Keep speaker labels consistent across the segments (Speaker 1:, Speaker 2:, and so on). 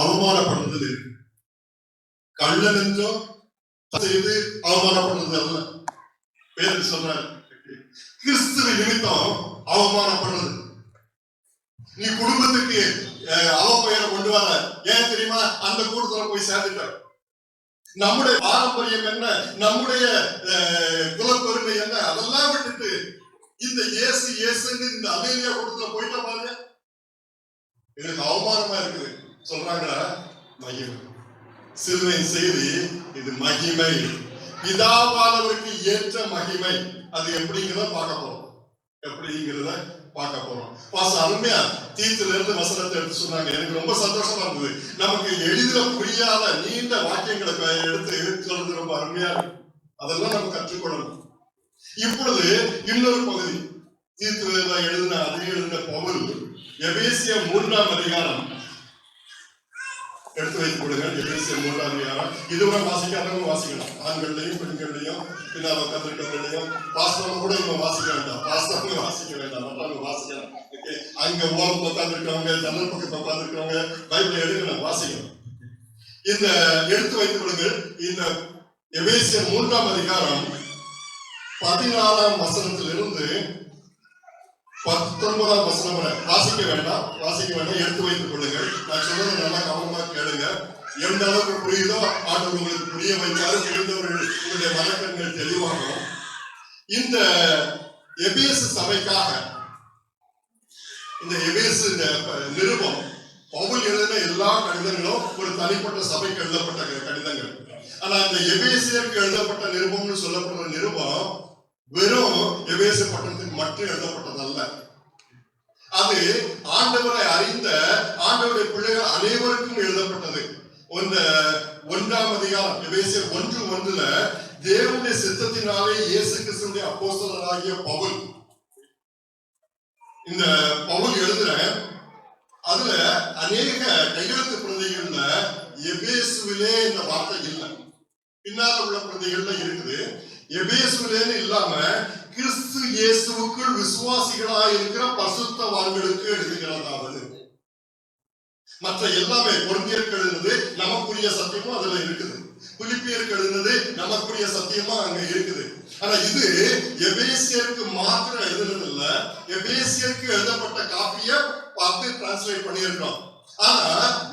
Speaker 1: அவமானப்படுறது கள்ளன் என்றும் செய்து அவமானப்படுறது அல்ல. பேர் சொல்றாரு கிறிஸ்துவ நிமித்தம் அவமானப்படுறது. நீ குடும்பத்துக்கு அவப்பெயரை கொண்டு வர ஏன் தெரியுமா? அந்த கூட்டத்துல போய் சேர்ந்துட்ட. நம்முடைய பாரம்பரியம் என்ன, நம்முடைய குலப்பெருமை என்ன, அதெல்லாம் விட்டுட்டு இந்த இயேசு இயேசுன்னு இந்த அலேலியா கூட்டத்துல போயிட்ட பாருங்க. எனக்கு அவமானமா இருக்குது சொல்றாங்களா? மகிமை சிலுவையின் செய்தி இது மகிமை, பிதாவானவருக்கு ஏற்ற மகிமை. அது எப்படிங்கிறத பார்க்க போறோம். எப்படிங்கிறத பார்க்க போறோம். அருமையா தீத்துல இருந்து வசனத்தை எடுத்து சொன்னாங்க. எனக்கு ரொம்ப சந்தோஷமா இருந்தது. நமக்கு எளிதில் புரியாத நீண்ட வாக்கியங்களை எடுத்து சொல்றது ரொம்ப அருமையா இருக்கு. அதெல்லாம் நம்ம கற்றுக்கொள்ளணும். இப்பொழுது இன்னொரு பகுதி தீத்துல எழுதின பவுல் எபேசியர் 3ஆம் அதிகாரம் எடுத்து வைத்துக் கொள்ளுங்கள். எபேசியர் 3ஆம் அதிகாரம் இதுவரை வாசிக்காதவங்க வாசிக்கலாம். ஆண்கள்லையும் பெண்கள்லையும் பின்னால் உட்காந்துருக்கவங்களையும் வாசனம் கூட இவங்க வாசிக்க வேண்டாம். வாசனவங்க வாசிக்க வேண்டாம், மற்றவங்க வாசிக்கலாம். அங்க ஓரத்தில் உட்காந்துருக்கவங்க, ஜன்னல் பக்கத்தில் உட்காந்துருக்கவங்க பைபிளை எடுக்கணும், வாசிக்கணும். இந்த எடுத்து வைத்துக் கொள்ளுங்கள். இந்த எபேசியர் 3ஆம் அதிகாரம் 14ஆம் வசனத்திலிருந்து 19ஆம் வசனம் வரை வாசிக்க வேண்டாம். எடுத்து வைத்துக் கொள்ளுங்கள். நான் சொல்றதை நல்லா கவனமா கேளுங்க. எந்த அளவுக்கு புரியுதோ ஆண்டு உங்களுக்கு புரிய வைத்தாலும் புரிந்தவர்கள் உங்களுடைய மனக்கண்கள் தெளிவாகும். இந்த எபேசு சபைக்காக இந்த எபேசு நிருபம் பவுல் எழுதின எல்லா கடிதங்களும் ஒரு தனிப்பட்ட சபைக்கு எழுதப்பட்ட கடிதங்கள். ஆனா இந்த எபேசியருக்கு எழுதப்பட்ட நிருபம்னு சொல்லப்படுற நிருபம் வெறும் எபேசு பட்டணத்துக்கு மட்டும் எழுதப்பட்டதல்ல. அது ஆண்டவரை அறிந்த ஆண்டவருடைய பிள்ளைகள் அனைவருக்கும் எழுதப்பட்டது. 1ஆம் அதிகாரம் எபேசியர் 1:1 தேவனுடைய சித்தத்தினாலே இயேசு கிறிஸ்துவினுடைய அப்போஸ்தலராகிய பவுல், இந்த பவுல் எழுதுற அதுல அநேக கையெழுத்து பிரதிகள்ல எபேசுவிலே இந்த வார்த்தை இல்லை. பின்னால உள்ள பிரதிகள்ல இருக்குது. எபேசுவிலேன்னு இல்லாம கிறிஸ்து இயேசுவுக்குள் விசுவாசிகளாய் இருக்கிற பரிசுத்தவான்களுக்கு எழுதுகிறதாவது. மற்ற எல்லாமே கொரிந்தியருக்கு எழுதுனது நமக்குரிய சத்தியமும் அதுல இருக்குது. பிலிப்பியருக்கு எழுதுனது நமக்குரிய சத்தியமும் அங்க இருக்குது. ஆனா இது எபேசியருக்கு மாத்திரம் எழுதுனது இல்ல. எபேசியருக்கு எழுதப்பட்ட காப்பிய பார்த்து டிரான்ஸ்லேட் பண்ணியிருக்கோம். ஆனா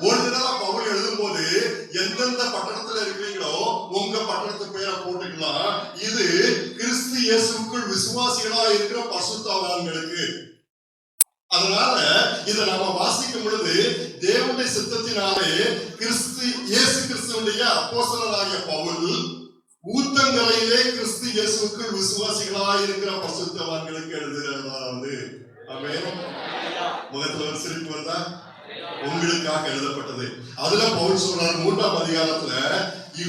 Speaker 1: ஒரு தடவை பவுல் எழுதும் போது எந்தெந்த பட்டணத்துல இருக்கிறீங்களோ உங்க பட்டணத்து பெயரை போட்டுக்கலாம். இது கிறிஸ்து இயேசுக்குள் விசுவாசிகளா இருக்கிற பரிசுத்தவான்களுக்கு. அதனால இதை நாம வாசிக்கும் பொழுது தேவனுடைய சித்தத்தினாலே இயேசு கிறிஸ்துவுடைய அப்போஸ்தலராகிய பவுல் ஊத்தங்கரையிலே கிறிஸ்து இயேசுக்குள் விசுவாசிகளா இருக்கிற பரிசுத்தவான்களுக்கு எழுதுகிறதாவது. ஆமென். முகத்துல ஒரு சிரிப்பு வருதா? உங்களுக்காக எழுதப்பட்டது. அதுல பவுல் சொல்றார் 3ஆம் அதிகாரத்துல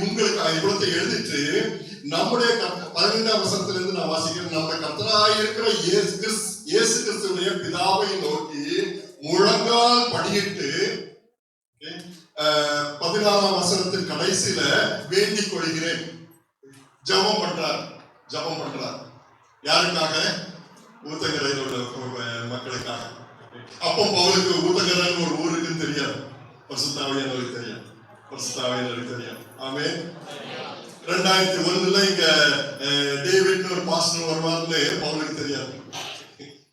Speaker 1: உங்களுக்கு இவ்வளத்தை எழுதிட்டு நம்முடைய 15ஆம் வசனத்திலிருந்து நான் வாசிக்கிறேன். நம்முடைய கர்த்தராய் இருக்கிற இயேசு கிறிஸ்துவினுடைய பிதாவை நோக்கி முழங்கால் படியிட்டு 14ஆம் வசனத்தின் கடைசியில வேண்டிக் கொள்கிறேன். ஜெபம் பண்றார். யாருக்காக? ஊத்தங்கரையில் உள்ள மக்களுக்காக. அப்போ பவுலுக்கு ஊத்தங்கரைன்னு ஒரு ஊருக்குன்னு தெரியாது. பரிசுத்தாவியானவருக்கு தெரியும். ஆமென். 2001 இங்க டேவிட் ஒரு பாஸ்டர் வருவார்னு பவுலுக்கு தெரியாது.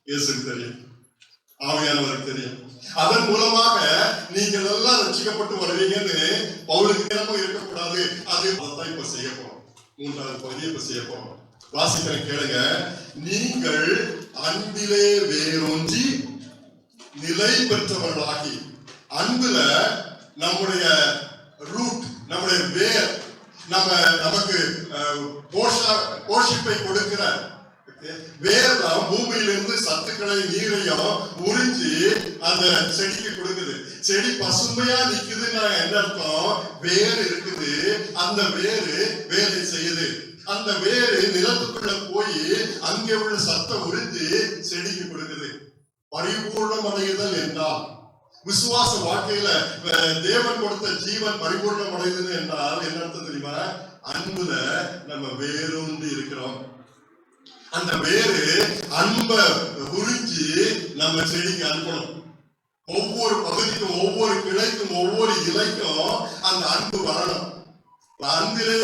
Speaker 1: இயேசுக்கு தெரியும், ஆவியானவருக்கு தெரியும். அதன் மூலமாக நீங்கள் எல்லாம் ரட்சிக்கப்பட்டு வருவீங்கன்னு பவுலுக்கு நேரமும் இருக்கக்கூடாது. அதைத்தான் இப்ப செய்ய போறோம். 3ஆவது பகுதியை இப்ப செய்ய போறோம். வாசிக்கிறேன், கேளுங்க. நீங்கள் அன்பிலே வேரூன்றி நிலை பெற்றவர்களாகி, அன்புல நம்முடைய ரூட், நம்முடைய வேர், நமக்கு போஷிப்பை கொடுக்கிற வேர்தான் பூமியிலிருந்து சத்துக்களை நீரையும் உறிஞ்சி அந்த செடிக்கு கொடுக்குது. செடி பசுமையா நிக்குதுன்னா என்ன அர்த்தம்? வேர் இருக்குது. அந்த வேலை செய்யுது. அந்த வேறு நிலத்துக்குள்ள போய் அங்கே உள்ள சத்தை உறிஞ்சி செடிக்கு கொடுக்குது. பரிபூர்ணம் அடையுதல் என்றால் விசுவாச வாழ்க்கையில தேவன் கொடுத்த ஜீவன் பரிபூர்ணம் அடையுது என்றால் என்ன அர்த்தம் தெரியுமா? அன்புல நம்ம வேரூன்றி இருக்கிறோம். அந்த வேறு அன்ப உறிஞ்சி நம்ம செடிக்கு அனுப்பணும். ஒவ்வொரு பகுதிக்கும், ஒவ்வொரு கிளைக்கும், ஒவ்வொரு இலைக்கும் அந்த அன்பு வரணும். அன்பிலே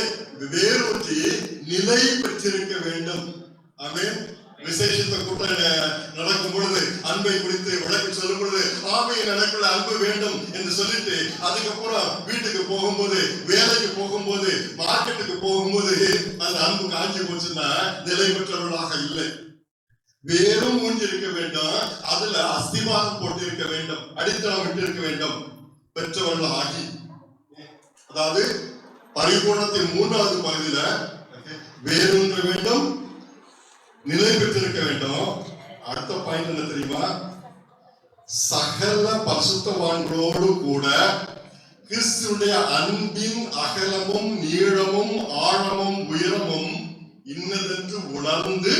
Speaker 1: வேரூன்றி நிலை பெற்றிருக்க வேண்டும். ஆமென். விசேஷத்தை கூட்டம் நடக்கும் பொழுது அன்பை குறித்து விளக்கி சொல்லும் பொழுது ஆமையின் எனக்குள்ள அன்பு வேண்டும் என்று சொல்லிட்டு அதுக்கப்புறம் வீட்டுக்கு போகும்போது, வேலைக்கு போகும்போது, மார்க்கெட்டுக்கு போகும்போது அந்த அன்பு காஞ்சி போச்சுன்னா நிலை பெற்றவர்களாக இல்லை. வேறும் ஊன்றி இருக்க வேண்டும், அதுல அஸ்திவாரம் போட்டு இருக்க வேண்டும், அடித்தளம் விட்டு இருக்க வேண்டும். பெற்றவர்கள் ஆகி, அதாவது பரிபூர்ணத்தின் 3வது பகுதியில வேறொன்ற வேண்டும், நிலை பெற்றிருக்க வேண்டும். அடுத்த பாயிண்ட் என்ன தெரியுமா? சகல பரிசுத்தவான்களோடு கூட கிறிஸ்துடைய அன்பின் அகலமும் நீளமும் ஆழமும் உயரமும் இன்னதென்று உணர்ந்து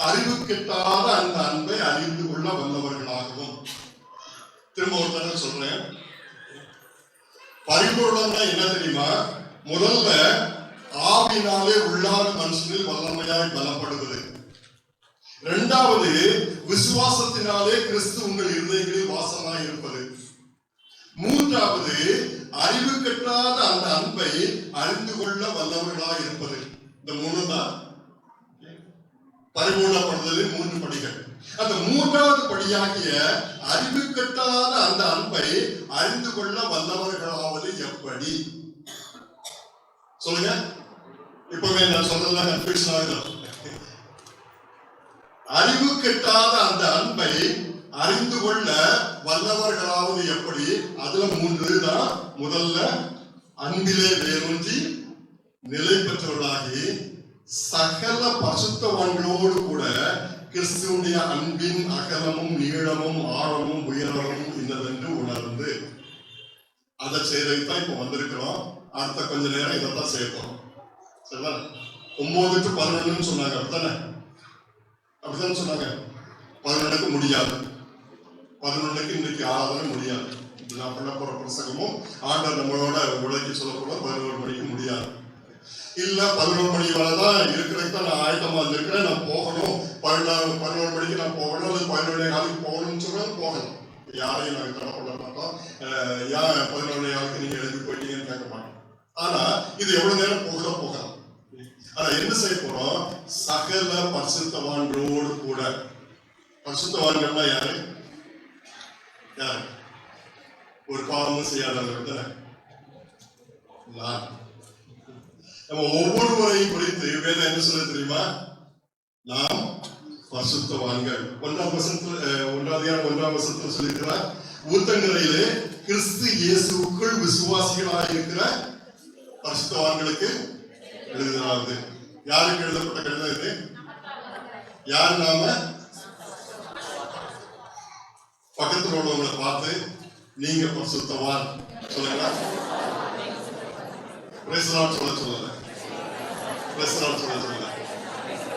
Speaker 1: அறிவு கிட்டாத அந்த அன்பை அறிந்து கொள்ள வல்லவர்களாகவும். திரும்ப ஒரு தடவை சொல்றேன். பரிபூர்ணம்னா என்ன தெரியுமா? முதல்ல ஆவினாலே உள்ளான மனுஷனில் வல்லமையாய் பலப்படுவது. 2வது விசுவாசத்தினாலே கிறிஸ்து உங்கள் இருதயங்களில் வாசமாய் இருப்பது. 3வது அறிவு கட்டாத அந்த அன்பை அறிந்து கொள்ள வல்லவர்களாய் இருப்பது. இந்த 3 தான் பரிபூர்ணப்படுதலின் 3 படிகள். அந்த 3வது படியாகிய அறிவு கட்டாத அந்த அன்பை அறிந்து கொள்ள வல்லவர்களாவது எப்படி? சொல்லுங்க. இப்பவே நான் சொல்றதுலாம் கன்ஃபியூஷன் ஆகுது. அறிவு கட்டாத அந்த அன்பை அறிந்து கொள்ள வல்லவர்களாவது எப்படி? அதுல 3 தான். முதல்ல அன்பிலே வேரூன்றி நிலை பெற்றவர்களாகி சகல பரிசுத்தவான்களோடு கூட கிறிஸ்துவுடைய அன்பின் அகலமும் நீளமும் ஆழமும் உயரமும் இன்னதென்று உணர்ந்து அதை செய்யறதுக்கு தான் இப்ப வந்திருக்கிறோம். அடுத்த கொஞ்ச நேரம் இதைத்தான் செய்யப்போம். சரிங்களா? 9 to 11 சொன்னாங்க. அப்படித்தானே சொன்னாங்க. 11க்கு முடியாது. 11க்கு இன்னைக்கு ஆராதனை முடியாது. நான் பண்ண போற பிரசங்கமும் ஆண்டவர் நம்மளோட உழைக்கி சொல்ல போற 11 மணிக்கு முடியாது. இல்ல 11 மணி வரதான் இருக்கிறதுக்கு தான் நான் ஆயத்தமா இருக்கிறேன், நான் போகணும், 11 மணிக்கு நான் போகணும், அல்லது 11:15 போகணும்னு சொன்னாலும் போகணும். யாரையும் நாங்கள் தடை பண்ண மாட்டோம். ஏன் 11:15 நீங்க எழுதி போயிட்டீங்கன்னு கேட்க மாட்டோம். ஆனா இது எவ்வளவு நேரம் போகலாம். ஆனா என்ன செய்ய போறோம்? சகல பரிசுத்தவான்களோடு கூட. பரிசுத்தவான்கள்னா யாரு? யாரு? ஒரு பாவமும் செய்யாதவர்கள். நம்ம ஒவ்வொருவரையும் குறித்து வேதம் என்ன சொல்ல தெரியுமா? நாம் பரிசுத்தவான்கள். 1ஆம் வசனத்துல சொல்லியிருக்கிறார், ஊத்தங்கரையிலே கிறிஸ்து இயேசுவுக்குள் விசுவாசிகளாக இருக்கிற பரிசுத்தவான்களுக்கு எழுதுகிறாரு. யாருக்கு எழுதப்பட்ட கடிதம் இது? யாரு? நாம பக்கத்தில் உள்ளவங்களை பார்த்து நீங்க பரிசுத்தவான் சொல்லுங்க. சொல்லல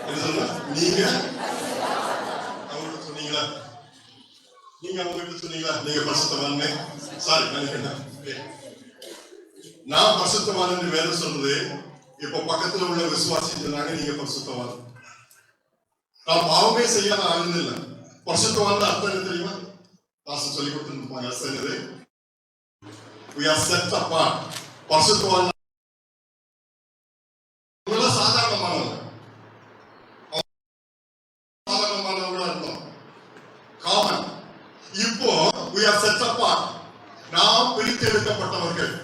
Speaker 1: என்ன சொல்ல? நீங்க அவங்களுக்கு சொன்னீங்களா? நீங்க அவங்களுக்கு சொன்னீங்களா நீங்க பரிசுத்தவான்? சாரி, நான் பரிசுத்தவான் என்று வேதம் சொல்றது. இப்ப பக்கத்துல உள்ள விசுவாசி சொன்னாங்க நீங்க பரிசுத்தவான். நான் பாவமே செய்யாத ஆளுன்னு இல்லை. பரிசுத்தவான் அர்த்தம் என்ன தெரியுமா? பாஸ்டர் சொல்லி கொடுத்துருப்பாங்க. அர்த்தம் we are set apart. பரிசுத்தவான் சாதாரணமானவங்க அர்த்தம் காமன். இப்போ we are set apart. நாம் பிரித்தெடுக்கப்பட்டவர்கள்,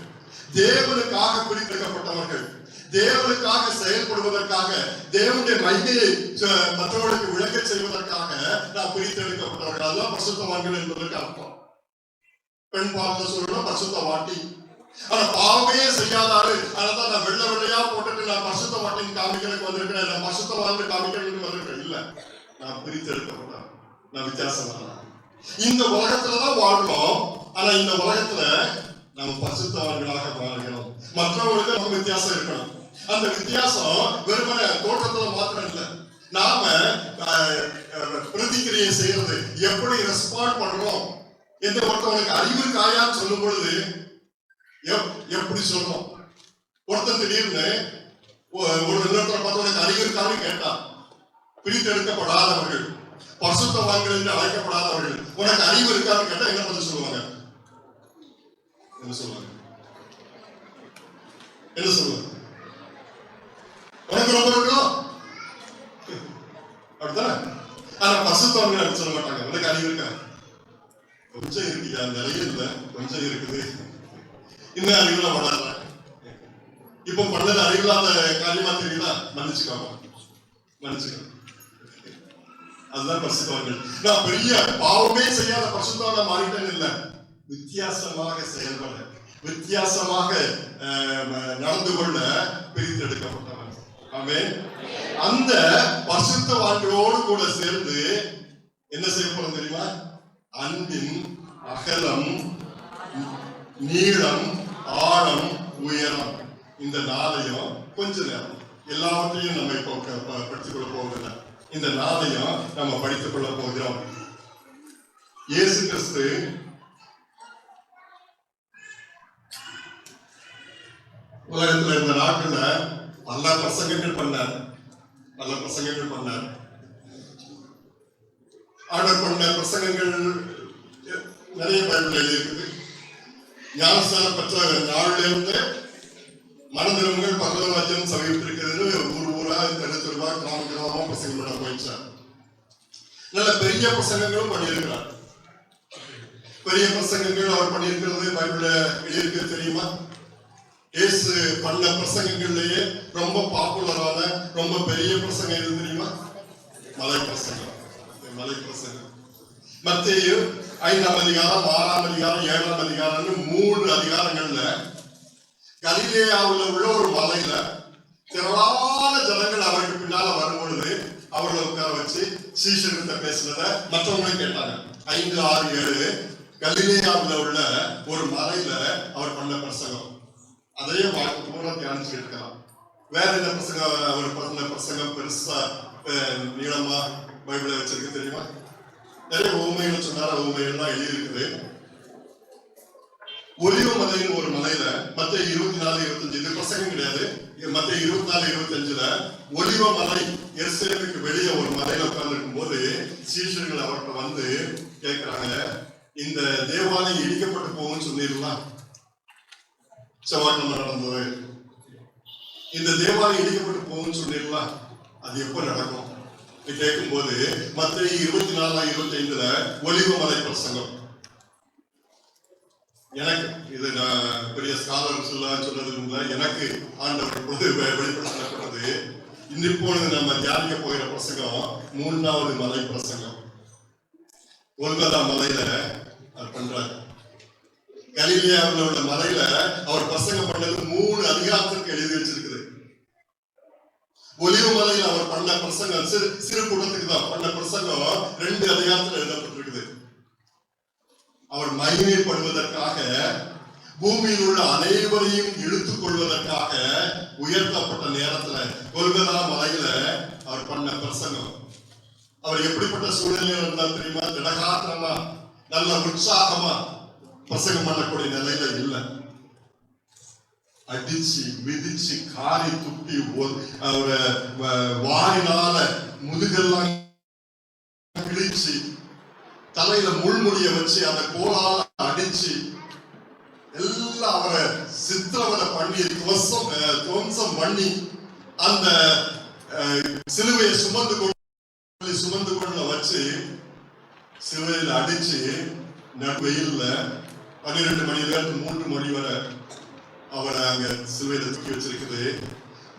Speaker 1: தேவனுக்காக பிரித்தெடுக்கப்பட்டவர்கள், தேவனுக்காக செயல்படுவதற்காக, தேவனுடைய மகிமையை மற்றவர்களுக்கு விளக்க செய்வதற்காக நாம் பிரித்தெடுக்கப்பட்டவர்கள். அதுதான் பரிசுத்தவான்கள் என்பதற்கு அர்த்தம். பெண் பாவத்தை சொல்லணும் பரிசுத்தவாட்டி. ஆனா பாவமே செய்யாதாரு. அதான் நான் வெள்ளையா போட்டுட்டு நான் பரிசுத்தவாட்டின்னு காமிக்கிறதுக்கு வந்திருக்கிறேன், நான் பரிசுத்தவான் காமிக்கிறதுக்கு வந்திருக்கிறேன். இல்ல, நான் பிரித்தெடுக்கப்பட்டேன், நான் வித்தியாசமான. இந்த உலகத்துலதான் வாழ்றோம். ஆனா இந்த உலகத்துல நம்ம பரிசுத்தவான்களாக வாழ்கிறோம். மற்றவங்களுக்கு நமக்கு வித்தியாசம் இருக்கணும். அந்த வித்தியாசம் வெறுமனே தோற்றத்துல மாத்திரம் இல்லை. நாம பிரதிக்கிரியை செய்யறது, எப்படி ரெஸ்பாண்ட் பண்றோம். எந்த ஒருத்தவனுக்கு அறிவு காயான்னு சொல்லும் பொழுது எப்படி சொல்றோம்? ஒருத்தன் திடீர்னு ஒரு இன்னொருத்தரை பார்த்து உனக்கு அறிவு இருக்கான்னு கேட்டான். பிரித்தெடுக்கப்படாதவர்கள், பரிசுத்தவான்கள் என்று அழைக்கப்படாதவர்கள் உனக்கு அறிவு இருக்கான்னு கேட்டா என்ன பதில் சொல்லுவாங்க? என்ன சொல்லுவாங்க? என்ன சொல்லுவாங்க? உனக்கு ரொம்ப இருக்கும் அப்படித்தானே? ஆனா பசுத்தவங்க அப்படி சொல்ல மாட்டாங்க. உனக்கு அறிவு இருக்கா? கொஞ்சம் இருக்குயா, நிறைய இல்ல, கொஞ்சம் இருக்குது. இன்னும் அறிவுல வளர்ற. இப்போ பண்ணது அறிவில்லாத காரியமா தெரியுதா? மன்னிச்சுக்காம மன்னிச்சுக்க. அதுதான் பரிசுத்தவான்கள். நான் பெரிய பாவமே செய்யாத பரிசுத்தவானா மாறிட்டேன்னு இல்ல, வித்தியாசமாக செயல்பட, வித்தியாசமாக நடந்து கொள்ள பிரித்தெடுக்கப்பட்டவன். ஆமென். அந்த பரிசுத்தவான்களோடு கூட சேர்ந்து என்ன செய்ய போறோம் தெரியுமா? அன்பின் அகலம், நீளம், ஆழம், உயரம், இந்த நாளையும் கொஞ்ச நேரம் எல்லாவற்றையும் நம்ம இப்போ படித்துக் கொள்ள போவதில்லை. இந்த நாளையும் நம்ம படித்துக் கொள்ள போகிறோம். இயேசு கிறிஸ்து உலகத்துல இருந்த நாட்கள்ல பல பிரசங்கங்கள் பண்ணார். ஆர்டர் பண்ண பிரசங்கங்கள் நிறைய பைபிள்ல இருக்குது. ஞானஸ்தானம் பெற்ற நாள்ல இருந்து மனதிருங்கள் பரலோகராஜ்யம் சமீபத்திருக்கிறது ஊர் ஊரா தெருவா கிராமமா பிரசங்கம் பண்ண போயிடுச்சார். நல்ல பெரிய பிரசங்கங்களும் பண்ணியிருக்கிறார். பெரிய பிரசங்கங்கள் அவர் பண்ணியிருக்கிறது பைபிள்ல எழுதியிருக்கிறது தெரியுமா? இயேசு பண்ண பிரசங்கங்கள்லயே ரொம்ப பாப்புலரான ரொம்ப பெரிய பிரசங்கம் எது தெரியுமா? மலை பிரசங்கம். மத்தேயு 5ஆம் அதிகாரம், 6ஆம் அதிகாரம், 7ஆம் அதிகாரம்னு 3 அதிகாரங்கள்ல கலிலேயாவில் உள்ள ஒரு மலையில திரளான ஜனங்கள் அவருக்கு பின்னால வரும் பொழுது அவர்களை உட்கார வச்சு சீஷர்கிட்ட பேசினத மற்றவங்களும் கேட்டாங்க. 5, 6, 7 கலிலேயாவில் உள்ள ஒரு மலையில அவர் பண்ண பிரசங்கம். அதையே பூரா தியானிச்சுட்டு இருக்கலாம். வேற என்ன பிரசங்கம் அவர் பண்ண பிரசங்கம் பெருசா நீளமா பைபிள வச்சிருக்கு தெரியுமா? நிறைய ஊமைகள் சொன்னார ஊமைகள்லாம் எழுதி இருக்குது. ஒலிவ மலையின் ஒரு மலையில மத்திய 24, 25 இது பிரசங்கம் கிடையாது. மத்திய 24, 25ல ஒலிவ மலை எருசலேமுக்கு வெளியே ஒரு மலையில உட்கார்ந்து இருக்கும் போது சீஷர்கள் அவர்கிட்ட வந்து கேட்கிறாங்க, இந்த தேவாலயம் இடிக்கப்பட்டு போகும்னு சொன்னீங்களா? செவ்வாய்க்கிழமை நடந்தது. இந்த தேவாலயம் இடிக்கப்பட்டு போகும்னு சொன்னீங்களா? அது எப்ப நடக்கும் கேட்கும் போது மத்திய 24, 25ல ஒலிவ மலை பிரசங்கம். எனக்கு இது நான் பெரிய ஸ்காலர் சொன்னதுக்கு முன்ன எனக்கு ஆண்டவர் வெளிப்படுத்தப்பட்டது. இப்பொழுது நம்ம தியானிக்க போகிற பிரசங்கம் 3வது மலை பிரசங்கம். கொல்கத்தா மலையில அவர் பண்றாரு. கலிலேயாவில் உள்ள மலையில அவர் பிரசங்கம் பண்ணது 3 அதிகாரத்திற்கு எழுதி வச்சிருக்குது. ஒலிவ மலையில் அவர் பண்ண பிரசங்கம் சிறு கூட்டத்துக்கு தான் பண்ண பிரசங்கம் 2 அதிகாரத்தில் எழுதப்பட்டிருக்குது. அவர் மகிமைப்படுவதற்காக பூமியில் உள்ள அனைவரையும் இழுத்துக் கொள்வதற்காக உயர்த்தப்பட்ட நேரத்துல கொல்கத்தா மலையில அவர் பண்ண பிரசங்கம். அவர் எப்படிப்பட்ட சூழ்நிலையில் இருந்தால் தெரியுமா? திடகாத்திரமா நல்ல உற்சாகமா பிரசங்கம் பண்ணக்கூடிய நிலையில இல்லை. அடிச்சு மிதிச்சு காரி துப்பி அவரை வாரினால முதுகெல்லாம் கிழிச்சு தலையில முள்முடிய வச்சு அந்த கோலால அடிச்சு எல்லாம் அவரை சித்திரவதை பண்ணி துவம்சம் பண்ணி அந்த சிலுவையை சுமந்து கொண்டு வச்சு சிலுவையில் அடிச்சு நடுவெயில்ல 12 மணி நேரத்துக்கு 3 மணி வரை அவரை அங்க சிலுவையில தூக்கி வச்சிருக்குது.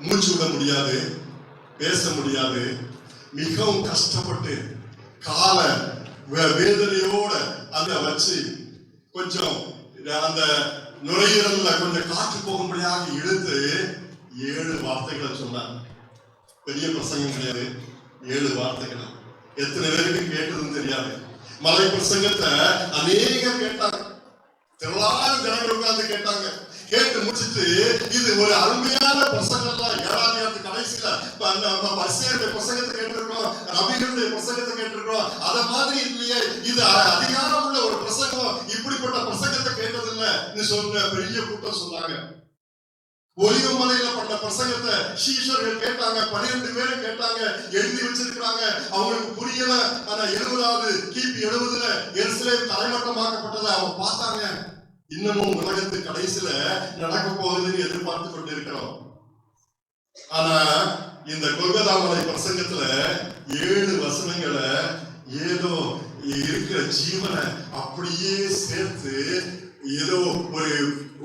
Speaker 1: மூச்சு விட முடியாது, பேச முடியாது, மிகவும் கஷ்டப்பட்டு கால வேதனையோட அத வச்சு கொஞ்சம் அந்த நுரையீரல்ல கொஞ்சம் காற்று போகும்படியாக இழுத்து 7 வார்த்தைகளை சொன்னார். பெரிய பிரசங்கம் கிடையாது, 7 வார்த்தைகள். எத்தனை பேருக்கு கேட்டதுன்னு தெரியாது. மலை பிரசங்கத்தை அநேகர் கேட்டாங்க, திரளான ஜனங்கள் உட்கார்ந்து கேட்டாங்க. கேட்டு முடிச்சுட்டு இது ஒரு அருமையான பிரசங்கம் தான். 7ஆம் அதிகாரத்து கடைசியில பரிசேயருடைய பிரசங்கத்தை கேட்டிருக்கிறோம், நபிகளுடைய பிரசங்கத்தை கேட்டிருக்கிறோம். அத மாதிரி இல்லையே, இது அதிகாரம் உள்ள ஒரு பிரசங்கம், இப்படிப்பட்ட பிரசங்கத்தை கேட்டதில்லை சொன்ன பெரிய கூட்டம் சொன்னாங்க. ஒலிவ மலையில பண்ண பிரசங்கத்தை சீஷர்கள் கேட்டாங்க. 12 பேரும் கேட்டாங்க, எழுதி வச்சிருக்கிறாங்க. அவங்களுக்கு புரியல. ஆனா 70வது கிபி 70ல எருசலேம் தலைமட்டமாக்கப்பட்டதை அவங்க பார்த்தாங்க. இன்னமும் உலகத்து கடைசியில நடக்க போகுதுன்னு எதிர்பார்த்து கொண்டிருக்கிறோம். ஆனா இந்த கொல்கத்தா மலை பிரசங்கத்துல 7 வசனங்களை ஏதோ இருக்கிற ஜீவனை அப்படியே சேர்த்து ஏதோ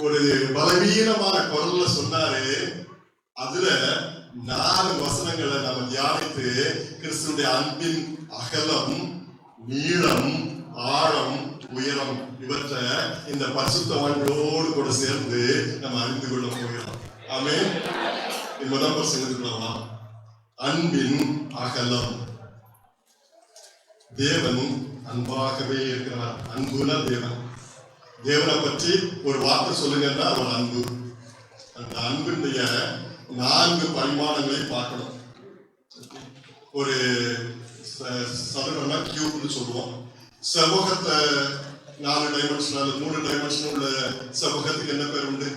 Speaker 1: ஒரு பலவீனமான குரல்ல சொன்னாரு. அதுல 4 வசனங்களை நம்ம தியானித்து கிறிஸ்துடைய அன்பின் அகலம், நீளம், ஆழம், உயரம் இவற்றை இந்த பரிசுத்தவான்களோடு கூட சேர்ந்து நம்ம அறிந்து கொள்ள போகிறோம். ஆமென். முதல் பிரசங்கத்துக்குள்ள அன்பின் அகலம். தேவன் அன்பாகவே இருக்கிறார். அன்புனா தேவன். தேவனை பற்றி ஒரு வார்த்தை சொல்லுங்கன்னா அவர் அன்பு. அந்த அன்பினுடைய 4 பரிமாணங்களை பார்க்கணும். ஒரு சதுரம்னா கியூப்னு சொல்லுவோம். செவ்வகத்தை 4 டைமென்ஷன் 3 டைமென்ஷன் உள்ள செவ்வகத்துக்கு என்ன பேர் உண்டு?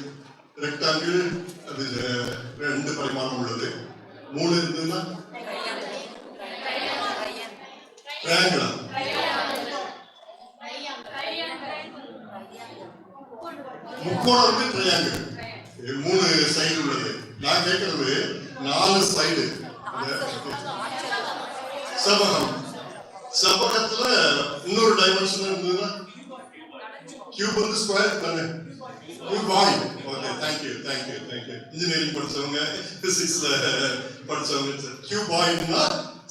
Speaker 1: ரெக்டாங்கிள். அது 2 பரிமாணம் உள்ளது. 3 இருந்ததுன்னா ட்ரையாங்கிள். முக்கோணம் வந்து ட்ரையாங்கிள். 3 சைடு உள்ளது. நான் கேட்கறது 4 சைடு செவ்வகம். செவ்வகத்துல இன்னொரு டைமென்ஷன் இருந்ததுன்னா கியூப் வந்து ஸ்கொயர் தானே. கியூபாய்டு. Okay, thank you. இன்ஜினியரிங் படிச்சவங்க, பிசிக்ஸ்ல படிச்சவங்க. கியூபாய்டுனா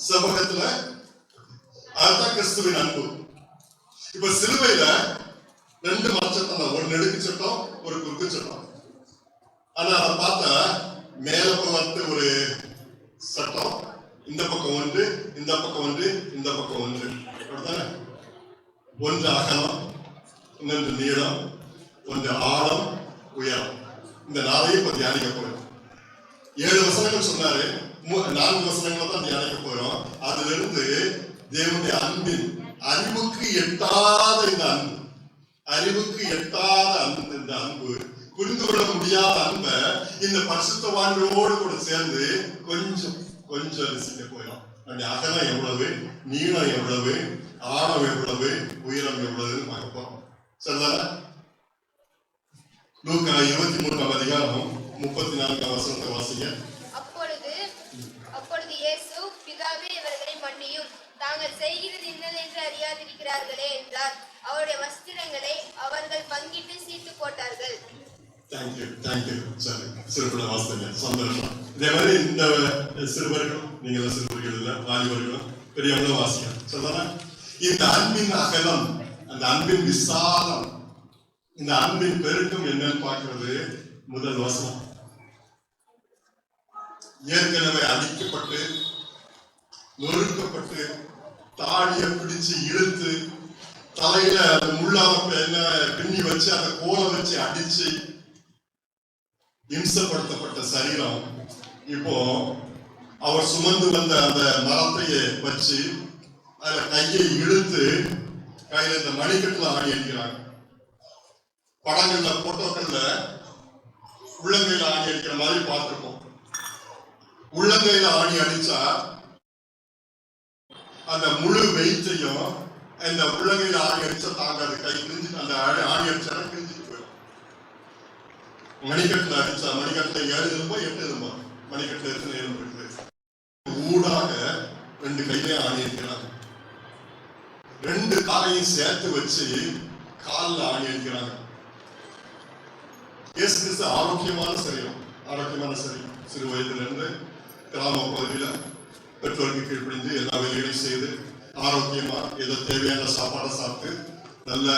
Speaker 1: செவ்வகத்துல. அதுதான் கிறிஸ்துவின் அன்பு. இப்ப சிலுவையில 2 மரச்சட்டம், ஒரு நெடுக்கு சட்டம், ஒரு குறுக்கு சட்டம். ஆனா அதை பார்த்தா மேல பார்த்து ஒரு சட்டம், இந்த பக்கம் ஒன்று, இந்த பக்கம் ஒன்று, இந்த பக்கம் ஒன்று. அப்படித்தானே? ஒன்று அகலம், இன்னொன்று நீளம், ஒன்று ஆழம், உயரம். இந்த 4ஐயும் இப்ப தியானிக்க போறோம். 7 வசனங்கள் சொன்னாரு. 4 வசனங்களை தான் தியானிக்க போறோம். அதுல இருந்து தேவனுடைய அன்பின் அறிவுக்கு எட்டாத இந்த அன்பு, அறிவுக்கு எட்டாத இந்த அன்பு, புரிந்து கொள்ள முடியாத அன்பை இந்த பரிசுத்தவான்களோடு கூட சேர்ந்து கொஞ்சம் ரசிக்க போயிடும். அகலம் எவ்வளவு, நீளம் எவ்வளவு, ஆழம் எவ்வளவு, உயரம் எவ்வளவுன்னு பார்க்க போறோம். சரிதானே? லூக்கா 23ஆம் அதிகாரம் 34ஆம் வசனத்தை வாசிங்க.
Speaker 2: அப்பொழுது இயேசு, பிதாவே இவர்களை மன்னியும், தாங்கள் செய்கிறது இன்னதென்று அறியாதிருக்கிறார்களே என்றார். அவருடைய வஸ்திரங்களை அவர்கள் பங்கிட்டு சீட்டு போட்டார்கள்.
Speaker 1: தேங்க்யூ. சரி, சிறுபட வாசிங்க. சந்தோஷம். இதே மாதிரி இந்த சிறுவர்களும், நீங்க சிறுவர்கள் இல்ல, வாலிபர்களும் பெரியவங்களும் வாசிங்க. சரிதானே? இந்த அன்பின் அகலம், அந்த அன்பின் விசாலம், இந்த அன்பின் பெருக்கம் என்னன்னு பார்க்கிறது முதல் வசனம். ஏற்கனவே அடிக்கப்பட்டு, நொறுக்கப்பட்டு, தாடியை பிடிச்சு இழுத்து, தலையில அந்த முள்ளாத என்ன பின்னி வச்சு, அந்த கோலை வச்சு அடிச்சு இம்சப்படுத்தப்பட்ட சரீரம் இப்போ அவர் சுமந்து வந்த அந்த மரத்தையே வச்சு அதுல கையை இழுத்து கையில இந்த மணிக்கட்டுல ஆடி அடிக்கிறாங்க. படங்கள்ல, போட்டோக்கள்ல உள்ளங்கையில ஆடி அடிக்கிற மாதிரி பார்த்திருக்கோம். உள்ளங்கையில ஆடி அடிச்சா அந்த முழு வெயிட்டையும் இந்த உள்ளங்கையில ஆடி அடிச்சா தாங்காது. கை கிழிஞ்சு, அந்த ஆடி அடிச்சா கிழிஞ்சிட்டு போயிடும். மணிக்கட்டுல அடிச்சா, மணிக்கட்டுல 7 எலும்போ 8 எலும்போ, மணிக்கட்டுல எத்தனை எலும்பு இருக்குது? ஊடாக 2 கையிலையும் ஆடி அடிக்கிறாங்க. 2 காலையும் சேர்த்து வச்சு காலில் ஆடி அடிக்கிறாங்க. இயேசு கிறிஸ்து ஆரோக்கியமான சரீரம். சிறு வயதுல இருந்து கிராம பகுதியில பெற்றோருக்கு கீழ்ப்படிந்து எல்லா வேலைகளையும் செய்து ஆரோக்கியமா ஏதோ தேவையான சாப்பாடை சாப்பிட்டு நல்ல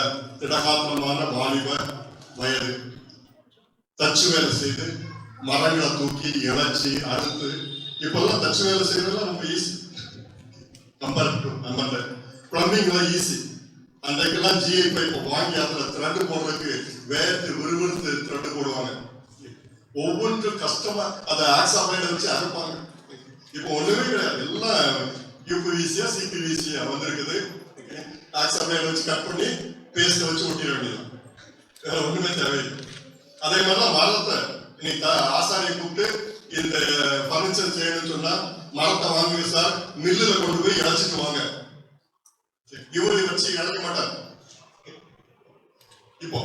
Speaker 1: திடகாத்திரமான வாலிப வயது. தச்சு வேலை செய்து மரங்களை தூக்கி இழைச்சி அறுத்து, இப்பெல்லாம் தச்சு வேலை செய்யறதுலாம் ரொம்ப ஈஸி. நம்ம பிளம்பிங்லாம் ஈஸி. அன்றைக்கெல்லாம் ஜிஐ பைப் வாங்கி அதுல த்ரெட் போடுறதுக்கு வேர்த்து விறுவிறுத்து த்ரெட் போடுவாங்க. ஒவ்வொன்றும் கஷ்டமா அதை ஆக்சாமைட வச்சு அறுப்பாங்க. இப்போ ஒண்ணுமே கிடையாது, எல்லாம் யூபிவிசியா சிபிவிசியா வந்திருக்குது. ஆக்சாமைட வச்சு கட் பண்ணி பேஸ்ட வச்சு ஒட்டிட வேண்டியது, வேற ஒண்ணுமே தேவையில்லை. அதே மாதிரிலாம் மரத்தை இன்னைக்கு ஆசாரியை கூப்பிட்டு இந்த பர்னிச்சர் செய்யணும்னு சொன்னா மரத்தை வாங்குங்க சார், மில்லுல கொண்டு போய் இழைச்சிட்டு வாங்க. இவரை வச்சு இழைக்க மாட்டார். இப்போ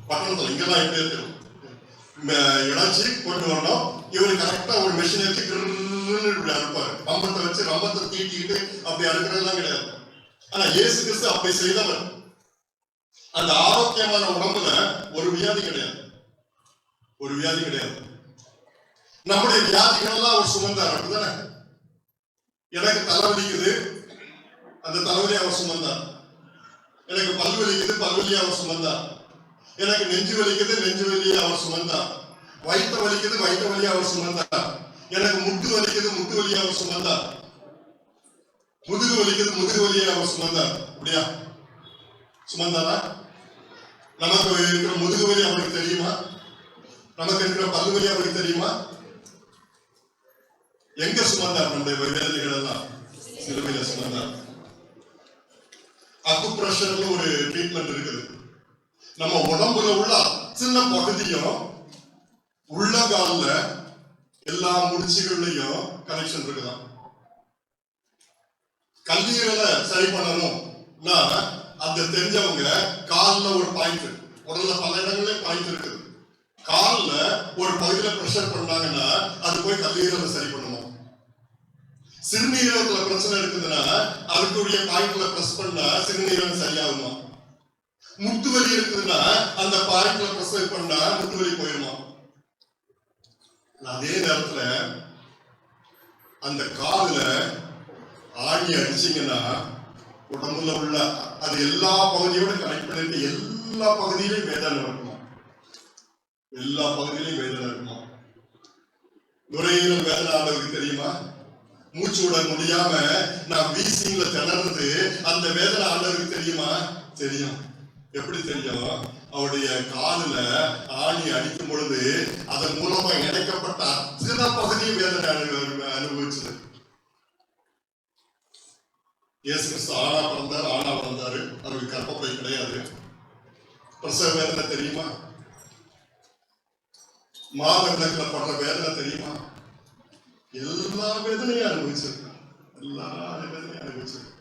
Speaker 1: பட்டணத்துல இங்கெல்லாம் எப்படி இருக்கும், இணைச்சி கொண்டு வரணும். இவரு கரெக்டா ஒரு மிஷின் வச்சு இப்படி அனுப்பாரு. ரம்பத்தை வச்சு ரம்பத்தை தீட்டிக்கிட்டு அப்படி அனுப்புறதுலாம் கிடையாது. ஆனா இயேசு கிறிஸ்து அப்படி செய்தவர். அந்த ஆரோக்கியமான உடம்புல ஒரு வியாதி கிடையாது, ஒரு வியாதி கிடையாது. நம்முடைய வியாதிகள் எல்லாம் அவர் சுமந்தார், அப்படிதானே? எனக்கு தலைவலிக்குது, அந்த தலைவலி அவர் சுமந்தார். எனக்கு பல் வலிக்குது, பல்வலியை அவர் சுமந்தார். எனக்கு நெஞ்சு வலிக்குது, நெஞ்சு வலியை அவர் சுமந்தார். வயிற்று வலிக்குது, வயிற்று வலியை அவர் சுமந்தார். எனக்கு முட்டு வலிக்குது, முட்டு வலியை அவர் சுமந்தார். முதுகு வலிக்குது, முதுகு வலியை அவர் சுமந்தார். அப்படியா? சுமந்தாரா? நமக்கு இருக்கிற முதுகு வலி அவருக்கு தெரியுமா? நமக்கு இருக்கிற பல்லு வலி அவருக்கு தெரியுமா? எங்க சுமந்தார்? நம்முடைய வேதனைகள் எல்லாம் சிலுவையில சுமந்தார். அக்குப்ரெஷர்னு ஒரு ட்ரீட்மெண்ட் இருக்குது. நம்ம உடம்புல உள்ள அத்தனை பகுதியும் உள்ளங்கால்ல எல்லா முடிச்சுகள்லயும் கனெக்ஷன் இருக்குதான். கல்லீரலை சரி பண்ணணும்னா அந்த தெரிஞ்சவங்க கால்ல ஒரு பாயிண்ட், உடல்ல பல இடங்கள்ல பாயிண்ட் இருக்குது. கால்ல ஒரு பகுதியில பிரஷர் பண்ணாங்கன்னா அது போய் கல்லீரலை சரி பண்ணும். சிறுநீரகத்துல பிரச்சனை இருக்குதுன்னா அதுக்குரிய பாயிண்ட்ல பிரஸ் பண்ணா சிறுநீரகம் சரியாகுமா? முட்டு வலி இருக்குதுன்னா அந்த பாயிண்ட்ல பிரஸ் பண்ணா முட்டு வலி போயிருமா? அதே நேரத்துல அந்த காதுல ஆணி அடிச்சீங்கன்னா உடம்புல உள்ள அது எல்லா பகுதியோட கனெக்ட் பண்ணிட்டு எல்லா பகுதியிலையும் வேதனை இருக்குமா? எல்லா பகுதியிலையும் வேதனை இருக்குமா? நுரையீரல் வேதனை ஆனதுக்கு தெரியுமா? மூச்சு விட முடியாம நான் வீசிங்ல திணறது அந்த வேதனை ஆண்டவருக்கு தெரியுமா? தெரியும். எப்படி தெரியும்? அவருடைய காதுல ஆணி அடிக்கும் பொழுது அதன் மூலமா இணைக்கப்பட்ட அத்தனை பகுதியும் வேதனை அனுபவிச்சது. இயேசு கிறிஸ்து ஆணா பிறந்தார், ஆணா பிறந்தாரு. அவருக்கு கர்ப்பப்பை கிடையாது. பிரசவ வேதனை தெரியுமா? மாதவிலக்குல படுற வேதனை தெரியுமா? எல்லா வேதனையும் அனுபவிச்சிருக்காங்க. எல்லா வேதனையும் அனுபவிச்சிருக்காங்க.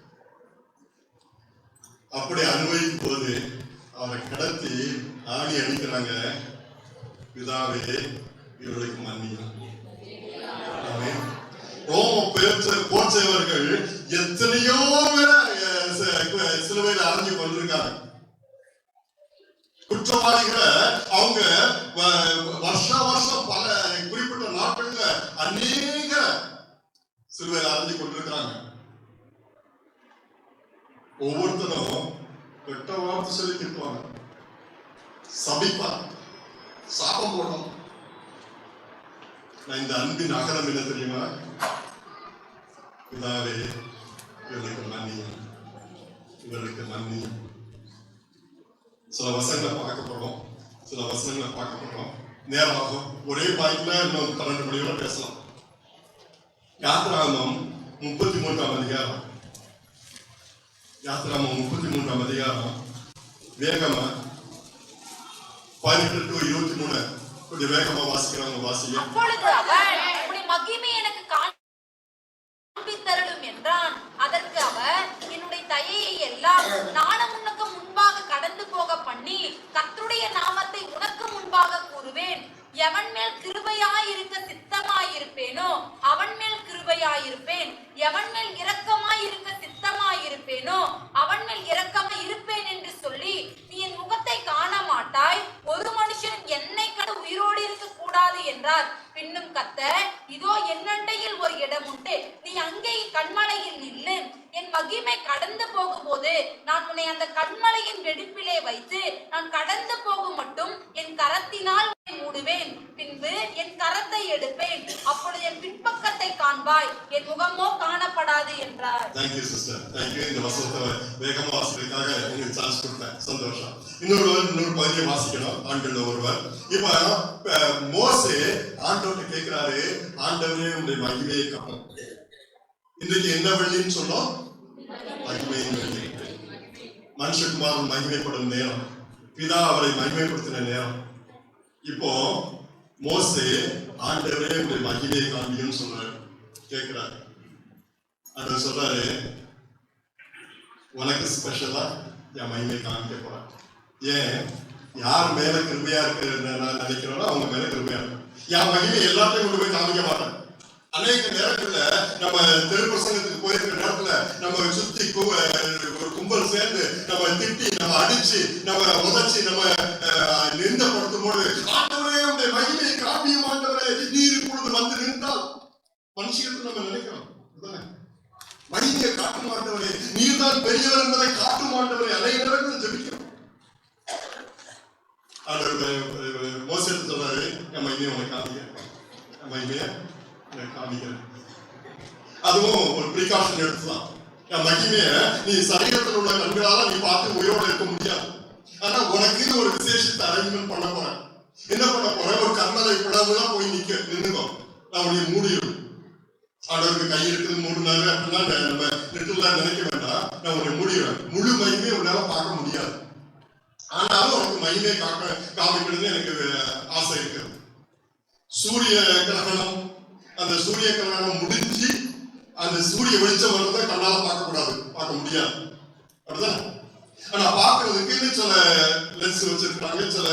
Speaker 1: அப்படி அனுபவிக்கும் போது அவரை கடத்தி ஆணி அடிக்கிறாங்க. பிதாவே இவர்களுக்கு மன்னியும். ரோம போர்ச்சவர்கள் எத்தனையோ பேரை சிலுவையில் அரைஞ்சு கொண்டிருக்காங்க. குற்றவாளிகளை அவங்க வருஷம் பல குறிப்பிட்ட நாட்கள்ல அநேக சிலுவையில் அரைஞ்சு கொண்டிருக்கிறாங்க. ஒவ்வொருத்தரும் கெட்ட வார்த்தை சொல்லி திட்டுவாங்க, சபிப்பாங்க, சாபம் போடணும். நான் இந்த அன்பின் அகலம் என்ன தெரியுமா? பிதாவே இவர்களுக்கு மன்னியும், இவர்களுக்கு மன்னியும். சில வசனங்களை பார்க்க போறோம், சில வசனங்களை பார்க்க போறோம். நேரம் ஆகும். ஒரே பாயிண்ட்ல இன்னும் 12 மணி வரை பேசலாம். யாத்திராகமம் 33ஆம் அதிகாரம், யாத்திராகமம் 33ஆம் அதிகாரம் வேகமா 18 to 23 கொஞ்சம் வேகமா வாசிக்கிறவங்க வாசிங்க.
Speaker 3: அப்பொழுது அவன் உம்முடைய மகிமை எனக்கு காண்பித்தருளும் என்றான். அதற்கு அவர் என்னுடைய தயையை எல்லாம் நானும் உனக்கு முன்பாக கடந்து போக பண்ணி கர்த்தருடைய நாமத்தை உனக்கு முன்பாக கூறுவேன். எவன் மேல் கிருபையாயிருக்க சித்தமாயிருப்பேனோ அவன் மேல் கிருபையாயிருப்பேன். எவன் மேல் இரக்கமாயிருக்க சித்தமாயிருப்பேனோ அவன் மேல் இரக்கமாய் இருப்பேன் என்று சொல்லி நீ என் முகத்தை காண மாட்டாய். ஒரு மனுஷன் என்னை கண்டு உயிரோடு இருக்க கூடாது என்றார். பின்னும் கர்த்தர், இதோ என்னண்டையில் ஒரு இடம் உண்டு, நீ அங்கே கன்மலையில் நில்லு. என் மகிமை கடந்து போகும்போது நான் உன்னை அந்த கன்மலையின் வெடிப்பிலே வைத்து நான் கடந்து போகும் மட்டும் என் கரத்தினால் மூடுவேன். பின்பு என் கரத்தை எடுப்பேன், அப்பொழுது என் பின்பக்கத்தை காண்பாய், என் முகமோ காணப்படாது என்றார்.
Speaker 1: Thank you sister. Thank you. இந்த வசனத்தை வேகமா வாசிக்கிறதுக்காக உங்களுக்கு சான்ஸ் கொடுத்தேன். சந்தோஷம். இன்னொரு பகுதியை வாசிக்கணும். ஆண்டவர் ஒருவர். இப்ப மோசே ஆண்டவர்கிட்ட கேட்கிறாரு, ஆண்டவரே உங்களுடைய மகிமையை காணும். இன்றைக்கு என்ன வெள்ளின்னு சொன்னோம்? மகிமையின் வெள்ளி. மனுஷகுமாரன் மகிமைப்படும் நேரம், பிதா அவரை மகிமைப்படுத்தின நேரம். இப்போ மோசே ஆண்டவரே உங்களுடைய மகிமையை காண்பின்னு சொல்றாரு, கேட்கிறாரு. ஆண்டவர் சொல்றாரு, உனக்கு ஸ்பெஷலா என் மகிமை காமிக்க போறேன். ஏன்? யார் மேல கிருபையா இருக்கு நான் நினைக்கிறோம் அவங்க மேல கிருபையா இருக்கும். என் மகிமை எல்லாத்தையும் கொண்டு போய் காமிக்க மாட்டேன். அநேக நேரங்கள்ல நம்ம திருப்பிரசங்கத்துக்கு போயிருக்கிற நேரத்துல நம்ம சுத்தி ஒரு கும்பல் சேர்ந்து நம்ம திட்டி நம்ம அடிச்சு நம்ம உதச்சி நம்ம நிந்தப்படுத்தும் போது ஆண்டவரே உடைய மகிமையை காமியும் ஆண்டவரே நீர் இப்பொழுது வந்து நின்றால் மனுஷங்களுக்கு நம்ம நினைக்கிறோம் மகிமையை காட்டும் ஆண்டவரே நீர் தான் பெரியவர் என்பதை காட்டும் ஆண்டவரே அநேக நேரங்களில் ஜெபிக்கிறோம். மோசே சொல்றாரு என் மகிமையை உனக்கு காமிக்கிறேன், என் மகிமையை காமிக்கிறேன். அதுவும் ஒரு பிரிகாஷன் எடுத்துதான். என் மகிமைய நீ சரீரத்தில் உள்ள கண்களால நீ பார்த்து உயிரோடு இருக்க முடியாது. ஆனா உனக்கு ஒரு விசேஷத்தை அரேஞ்ச்மெண்ட் பண்ண போறேன். என்ன பண்ண போறேன்? ஒரு கர்மலை பிளவுலாம் போய் நின்னுக்கோ, நான் உன்னை மூடிடும். ஆண்டவருக்கு கை இருக்குது மூடினாரு அப்படின்னா நம்ம லிட்டர்லாம் நினைக்க வேண்டாம். நான் உன்னை மூடிடுவேன். முழு மகிமையை உன்னால பார்க்க முடியாது. ஆனாலும் உனக்கு மகிமையை காமிக்கணும்னு எனக்கு ஆசை இருக்கு. சூரிய கிரகணம், அந்த சூரிய கிரகணம் முடிஞ்சு அந்த சூரிய வெளிச்சம் வரத கண்ணால பார்க்க கூடாது, பார்க்க முடியாது. அப்படிதான். ஆனா பாக்குறதுக்கு சில லென்ஸ் வச்சிருக்காங்க, சில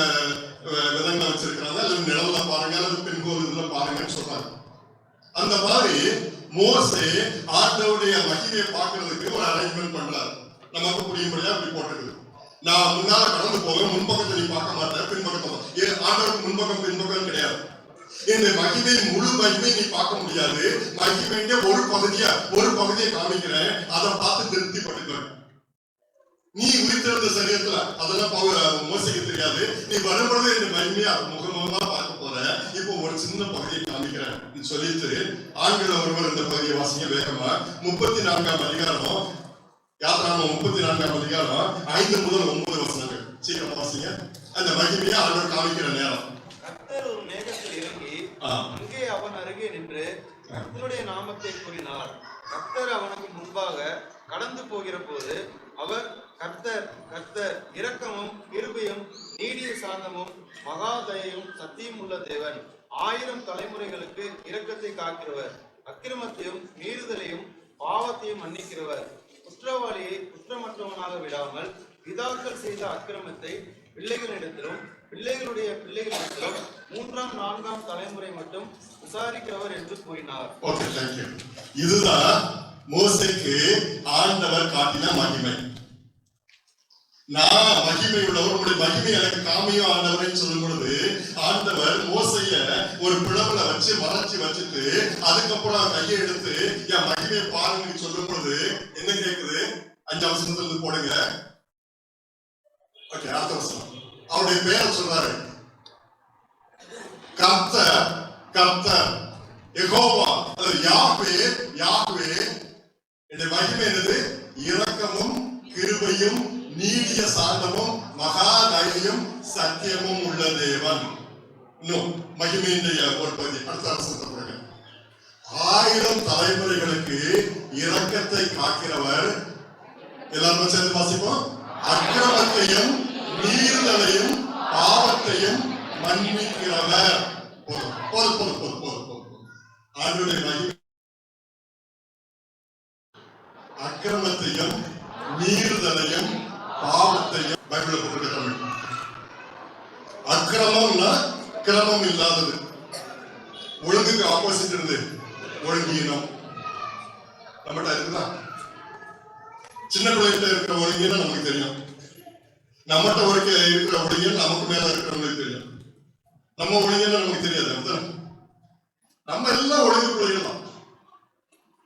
Speaker 1: விதங்களை வச்சிருக்காங்க. அல்லது நிழல்ல பாருங்க, அல்லது பெண்கோல் இதுல பாருங்கன்னு சொல்றாங்க. அந்த மாதிரி மோசே ஆண்டவருடைய மகிமையை பார்க்கறதுக்கு ஒரு அரேஞ்ச்மெண்ட் பண்றாரு. நமக்கு புரியும்படியா அப்படி போட்டுருக்குது. நான் முன்னால கடந்து போவேன், முன்பக்கத்தை நீ பார்க்க மாட்டேன், பின்பக்கத்தை ஆண்டவருக்கு முன்பக்கம் பின்பக்கம் கிடையாது. இந்த மகிமை முழு மகிமை நீ பார்க்க முடியாது. மகிமைங்க ஒரு பகுதியை காமிக்கிறேன், அதை பார்த்து திருப்திப்பட்டுக்க. நீ உயிர்த்தெழுந்த சரீரத்துல அதெல்லாம் மோசைக்கு தெரியாது. நீ வரும்பொழுது இந்த மகிமையா முகமுகமா பார்க்க போற. இப்போ ஒரு சின்ன பகுதியை காமிக்கிறேன் சொல்லிட்டு ஆண்கள் ஒருவர் இந்த பகுதியை வாசிங்க வேகமா. 34ஆம் அதிகாரம், யாத்திராகமம் 34ஆம் அதிகாரம் 5 முதல் 9 வசனங்கள் சீக்கிரம் வாசிங்க. அந்த மகிமையை ஆண்டவர் காமிக்கிற நேரம்.
Speaker 4: கர்த்தர் ஒரு மேகத்தில் இறங்கி அங்கே அவன் அருகே நின்று கர்த்தருடைய நாமத்தை கூறினார். கர்த்தர் அவனுக்கு முன்பாக கடந்து போகிற போது அவர், கர்த்தர் கர்த்தர் இரக்கமும் கிருபையும் நீடிய சாந்தமும் மகாதயையும் சத்தியம் உள்ள தேவன், 1000 தலைமுறைகளுக்கு இரக்கத்தை காக்கிறவர், அக்கிரமத்தையும் மீறுதலையும் பாவத்தையும் மன்னிக்கிறவர், குற்றவாளியை குற்றமற்றவனாக விடாமல் பிதாக்கள் செய்த அக்கிரமத்தை பிள்ளைகளிடத்திலும் பிள்ளைகளுடைய பிள்ளைகளிடத்திலும் 3ஆம் 4ஆம் தலைமுறை மட்டும் விசாரிக்கிறவர் என்று கூறினார்.
Speaker 1: Okay, thank you. இதுதான் மோசேக்கு ஆண்டவர் காட்டின மகிமை. நான் மகிமை உள்ளவர், உங்களுடைய மகிமை எனக்கு காமியும் ஆண்டவர்னு சொல்லும் பொழுது ஆண்டவர் மோசைய ஒரு பிளவுல வச்சு மறைச்சு வச்சுட்டு அதுக்கப்புறம் கையை எடுத்து என் மகிமையை பாருங்கன்னு சொல்லும் பொழுது என்ன கேட்குது? 5ஆம் வசனத்துல போடுங்க. ஓகே, அடுத்த வசனம். அவருடைய பேரை சொல்றாரு, கர்த்தர் கர்த்தர் யெகோவா, யாஹ்வே யாஹ்வே. இந்த மகிமை என்னது? இரக்கமும் கிருபையும் நீடிய சாந்தமும் மகாதயையும் சத்தியமும் உள்ள தேவன். இன்னும் மகிமையினுடைய ஒரு பகுதி அடுத்த வசனத்தை 1000 தலைமுறைகளுக்கு இரக்கத்தை காக்கிறவர். எல்லாரும் சேர்ந்து வாசிப்போம். அக்கிரமத்தையும் மீறுதலையும் பாவத்தையும் மன்னிக்கிறவர். ஆண்டவருடைய மகிமை அக்கிரமத்தையும் மீறுதலையும் பாவத்தையும் பைபிள்ல போட்டுக்க. அக்கிரமம்னா கிரமம் இல்லாதது, ஒழுங்குக்கு ஆப்போசிட் இருந்து ஒழுங்கீனம். நம்மகிட்ட இருக்குதா? சின்ன பிள்ளைகிட்ட இருக்கிற ஒழுங்கீனம் நமக்கு தெரியும். நம்மகிட்ட இருக்கிற ஒழுங்கீனம் நமக்கு மேல இருக்கிறவங்களுக்கு தெரியும். நம்ம ஒழுங்கீனம் நமக்கு தெரியாது. நம்ம எல்லாம் ஒழுங்கு பிள்ளைகள் தான்.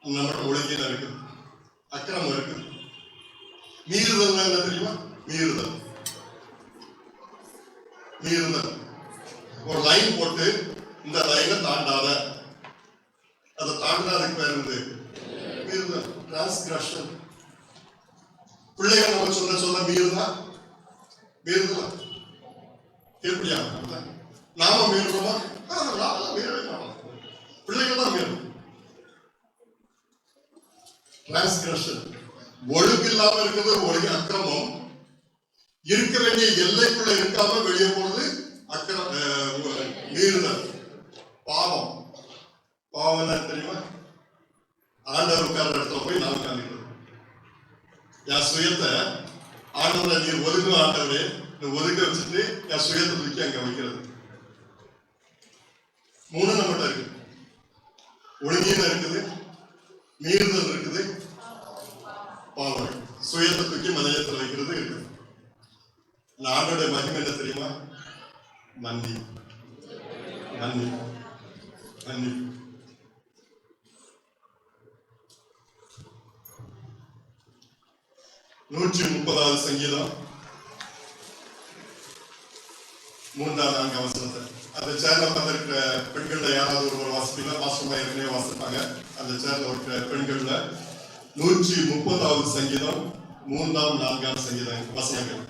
Speaker 1: நம்மகிட்ட ஒழுங்கீனம் இருக்குது, அக்கிரமம் இருக்குது. மீறுதல் என்ன தெரியுமா? மீறுதல் மீறுதல் ஒரு லைன் போட்டு இந்த லைனை தாண்டாத, அதை தாண்டினா அதுக்கு பேர் வந்து மீறுதல், டிரான்ஸ்கிரஷன். பிள்ளைகள் நம்ம சொல்ல மீறுதா? மீறுதலா? எப்படியா? நாம மீறுறோமா? மீறவே மாட்டோம். பிள்ளைகள் தான் மீறும். டிரான்ஸ்கிரஷன் ஒழுங்கு இல்லாம இருக்கிறது ஒழுங்கு அக்கிரமம். இருக்க வேண்டிய எல்லைக்குள்ள இருக்காம வெளியே போறது மீறுதல். பாவம். பாவம் என்ன தெரியுமா? ஆண்டவர் உட்கார்ற இடத்துல போய் நான் உட்கார்ந்து என் சுயத்தை ஆண்டவரை நீர் ஒழுங்கு ஆண்டவரே ஒதுக்க வச்சுட்டு என் சுயத்தை தூக்கி அங்க வைக்கிறது. 3 நம்மகிட்ட இருக்கு. ஒழுங்கீனம் இருக்குது, மீறுதல் இருக்குது, பாவம். சுயத்தை தூக்கி மனிதத்தில் வைக்கிறது இருக்குது. ஆண்டோட மகிமை என்ன தெரியுமா? நன்றி நன்றி நன்றி. 130வது சங்கீதம் 3-4 வசனத்தை அந்த சேர்ல உட்கார்ந்திருக்கிற பெண்கள்ல யாராவது ஒருவர் வாசிப்பீங்களா? பாஸ்டர்மா ஏற்கனவே வாசிப்பாங்க. அந்த சேர்ல இருக்கிற பெண்கள்ல 130வது சங்கீதம் 3-4 சங்கீதம் வசனங்கள்.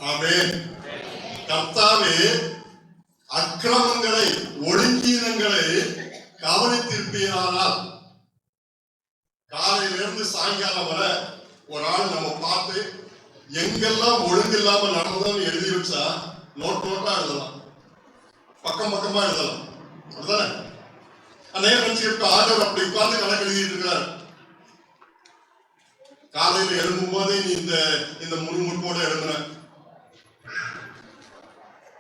Speaker 1: ஆமென். கர்த்தாவே அக்கிரமங்களை ஒழுங்கீனங்களை கவனித்திருப்பீரானால், காலையிலிருந்து சாயங்காலம் வரை ஒரு ஆள் நம்ம பார்த்து எங்கெல்லாம் ஒழுங்கு இல்லாம நடந்ததுன்னு எழுதி வச்சா நோட்டா எழுதலாம், பக்கம் பக்கமா எழுதலாம். அப்படிதானே? அநேக நினைச்சுட்டு ஆண்டவர் அப்படி உட்கார்ந்து கணக்கு எழுதிட்டு இருக்கிறார். காலையில எழும்பும் போதே நீ இந்த முறுமுறுப்போட எழுதுன,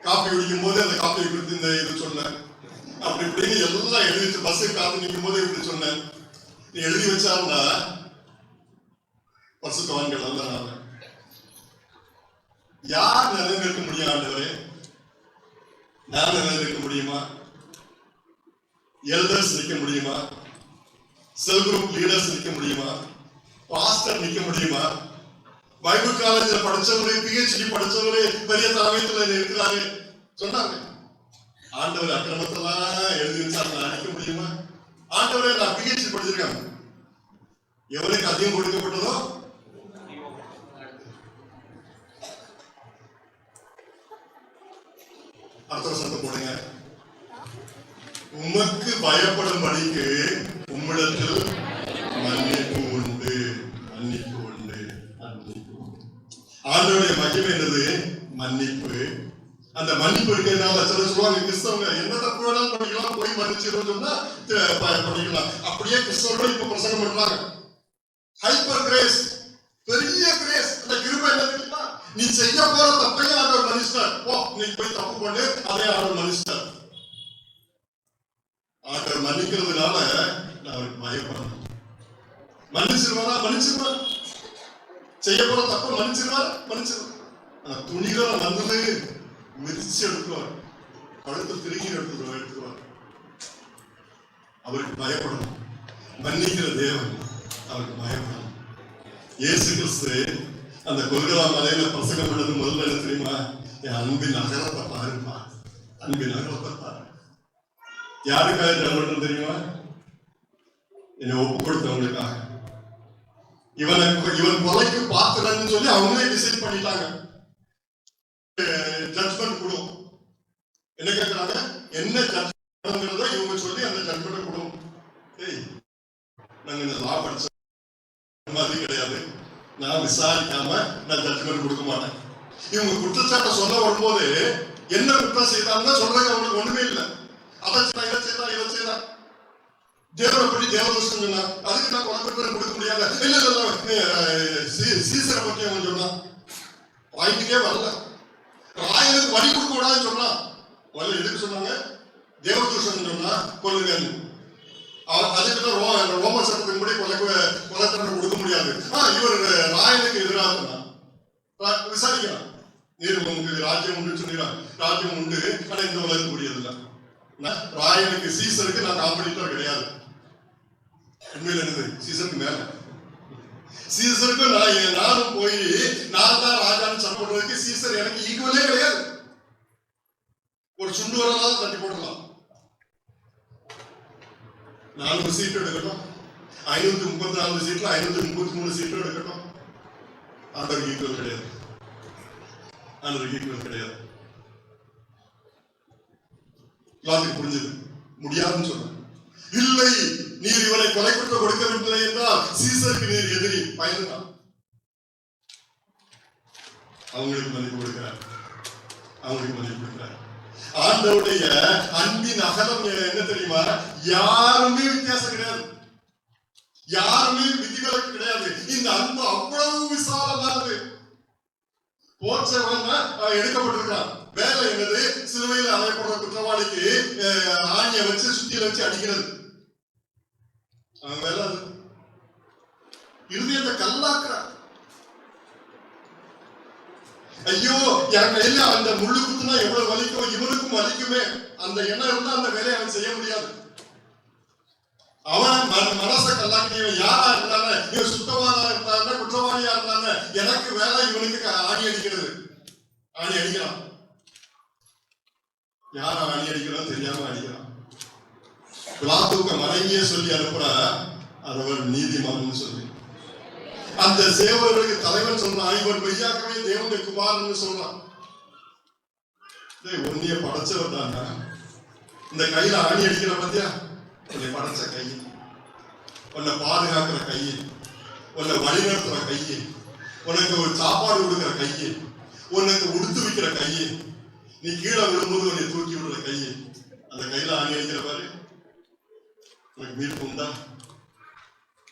Speaker 1: காப்பி குடிக்கும் போது அந்த காப்பி குறித்து இந்த இது சொன்னேன், அப்படி இப்படின்னு எல்லாம் எழுதி வச்சு பஸ்ஸு காத்து நிற்கும் போது இப்படி சொன்னேன். நீ எழுதி வச்சாருன்னா பரிசுத்தவான்கள் அல்ல. நாம யார் நிலைநிற்க முடியும்? ஆண்டவரே, நான் நிலைநிற்க முடியுமா? எல்டர்ஸ் நிற்க முடியுமா? செல் குரூப் லீடர்ஸ் நிற்க முடியுமா? பாஸ்டர் நிற்க முடியுமா? பைபிள் காலேஜ்ல படிச்சவரு, PhD படிச்சவரு பெரிய தலைமைத்துல இருக்கிறாரு சொன்னாங்க. ஆண்டவர் அக்கிரமத்தெல்லாம் எழுதி வச்சாங்க, நினைக்க முடியுமா? ஆண்டவரே, நான் PhD படிச்சிருக்கேன், எவருக்கு அதிகம் கொடுக்கப்பட்டதோ அடுத்த வருஷத்தை போடுங்க. உமக்கு பயப்படும்படிக்கு உம்மிடத்தில் மன்னிப்பு உண்டு, மன்னிப்பு உண்டு, மன்னிப்பு. ஆண்டவருடைய மகிமை என்னது? மன்னிப்பு. அந்த மன்னிப்பு இருக்கிறதுனால சில சொல்லுவாங்க, கிறிஸ்தவங்க என்ன தப்பு வேணாலும் பண்ணிக்கலாம், போய் மன்னிச்சிடும் சொன்னா பண்ணிக்கலாம். அப்படியே கிறிஸ்தவர்கள் இப்ப பிரசங்கம் பண்றாங்க. ஹைப்பர் கிரேஸ், பெரிய கிரேஸ். அந்த கிருபை என்ன தெரியுமா? நீ செய்ய போற தப்பையும் ஆண்டவர் மன்னிச்சிட்டார். போ, நீ போய் தப்பு பண்ணு, அதே ஆண்டவர் மன்னிச்சிட்டார். ஆண்டவர் மன்னிக்கிறதுனால நான் அவருக்கு பயப்படணும். மன்னிச்சிருவாரா? மன்னிச்சிருவார். செய்ய போற தப்ப மன்னிச்சிருவார், மன்னிச்சிருவார். துணிகளை வந்தது மிதிச்சு எடுத்துவார், பழுத்து திரும்பி எடுத்துருவார். அவருக்கு பயப்படணும். மன்னிக்கிற தேவன் அவருக்கு பயப்படணும். இயேசு கிறிஸ்து அந்த கொல்கத்தா மலையில பிரசங்கம் பண்ணது முதல்ல என்ன தெரியுமா? என் அன்பின் நகரத்தை பாருப்பா, அன்பின் நகரத்தை பாரு. யாருக்காக ஜெபம் தெரியுமா? என்னை ஒப்பு கொடுத்தவங்களுக்காக. இவன் கொலைக்கு பாத்துறன்னு சொல்லி அவங்களே டிசைட் பண்ணிட்டாங்க. ஜட்ஜ்மெண்ட் கொடும். என்ன கேட்கிறாங்க? என்ன ஜட்ஜ்மெண்ட்ங்கிறத இவங்க சொல்லி அந்த ஜட்ஜ்மெண்ட் கொடும். நாங்க இந்த லா படிச்ச மாதிரி கிடையாது, நான் விசாரிக்காம நான் ஜட்ஜ்மெண்ட் கொடுக்க மாட்டேன். இவங்க குற்றச்சாட்டை சொல்ல வரும்போது என்ன குற்றம் செய்தாங்கன்னா சொல்றாங்க, அவங்களுக்கு ஒண்ணுமே இல்லை. அதை செய்தா இதை செய்தா தேவனை பற்றி தேவதோஷம் சொன்னா, அதுக்கு நான் குழந்தை கொடுக்க முடியாது. இல்ல இல்ல, சீசரை பற்றி அவன் சொன்னா வாங்கிட்டே வரல. ராயனுக்கு வழி கொடுக்க கூடாதுன்னு சொன்னா வரல. எதுக்கு சொன்னாங்க? தேவதோஷம் சொன்னா கொல்லுங்க. அதுக்குதான் ரோம சட்டத்தின் படி கொலை தண்டனை கொடுக்க முடியாது. இவர் ராயனுக்கு எதிராக சொன்னா விசாரிக்கலாம். நீர் உங்களுக்கு ராஜ்யம் உண்டு சொன்னீங்களா? ராஜ்யம் உண்டு, ஆனா இந்த உலகம் கூடியதில்லை. ராயனுக்கு சீசருக்கு நான் காம்படிட்டர் கிடையாது. உண்மையில என்னது? சீசருக்கு மேல. சீசருக்கு நானும் போய் நான் தான் ராஜான்னு சண்டை சீசர் எனக்கு ஈக்குவலே கிடையாது. ஒரு சுண்டு வரலாவது தட்டி போடலாம். 4 சீட்டு எடுக்கட்டும், 534 சீட்ல 533 சீட்டு எடுக்கட்டும், ஆண்டருக்கு ஈக்குவல் கிடையாது. ஆண்டருக்கு ஈக்குவல் கிடையாது. எல்லாத்துக்கும் புரிஞ்சது. முடியாதுன்னு சொன்ன இல்லை, நீர் இவனை கொலை குற்றம் கொடுக்கவில்லை என்றால் சீசருக்கு நீர் எதிரி. பயந்துதான் அவங்களுக்கு மன்னிப்பு கொடுக்கிறார், அவங்களுக்கு மன்னிப்பு கொடுக்கிறார். ஆண்டவருடைய அன்பின் அகலம் என்ன தெரியுமா? யாருமே வித்தியாசம் கிடையாது, யாருமே விதிவிலக்கு கிடையாது. இந்த அன்பு அவ்வளவு விசாலமானது. போச்சவன் எடுக்கப்பட்டிருக்கான். வேலை என்னது? சிலுவையில் அறையப்படுற குற்றவாளிக்கு ஆணியை வச்சு சுத்தியில வச்சு அடிக்கிறது. அவன் வேலை அது. இருதயத்தை கல்லாக்குறான். ஐயோ என் கையில அந்த முள்ளு குத்துனா எவ்வளவு வலிக்கும், இவனுக்கும் வலிக்குமே, அந்த எண்ணம் இருந்தா அந்த வேலையை அவன் செய்ய முடியாது. அவன் மனசை கல்லாக்கியவன் யாரா இருந்தானே, இவன் சுத்தமானா இருந்தானே, குற்றவாளியா இருந்தானே, எனக்கு வேலை இவனுக்கு ஆணி அடிக்கிறது. ஆணி அடிக்கிறான். யார ஆணி அடிக்கிறான் தெரியாம அடிக்கிறான். பிலாத்துவுக்கு மனைவியே சொல்லி அனுப்புற அவர் நீதிமான் சொல்லி. அந்த சேவர்களுக்கு தலைவன் சொல்றான், இவர் மெய்யாகவே தேவனுடைய குமாரன் சொல்றான். ஒன்னிய படைச்சவர் தாங்க. இந்த கையில ஆணி அடிக்கிற பத்தியா? உன்னை படைச்ச கை, உன்னை பாதுகாக்கிற கை, உன்னை வழிநடத்துற கை, உனக்கு ஒரு சாப்பாடு கொடுக்கிற கை, உனக்கு உடுத்து வைக்கிற கை, நீ கீழே விழும்போது உன்னை தூக்கி விடுற கை, அந்த கையில ஆணி அடிக்கிற பாரு. உனக்கு மீட்பு உண்டா?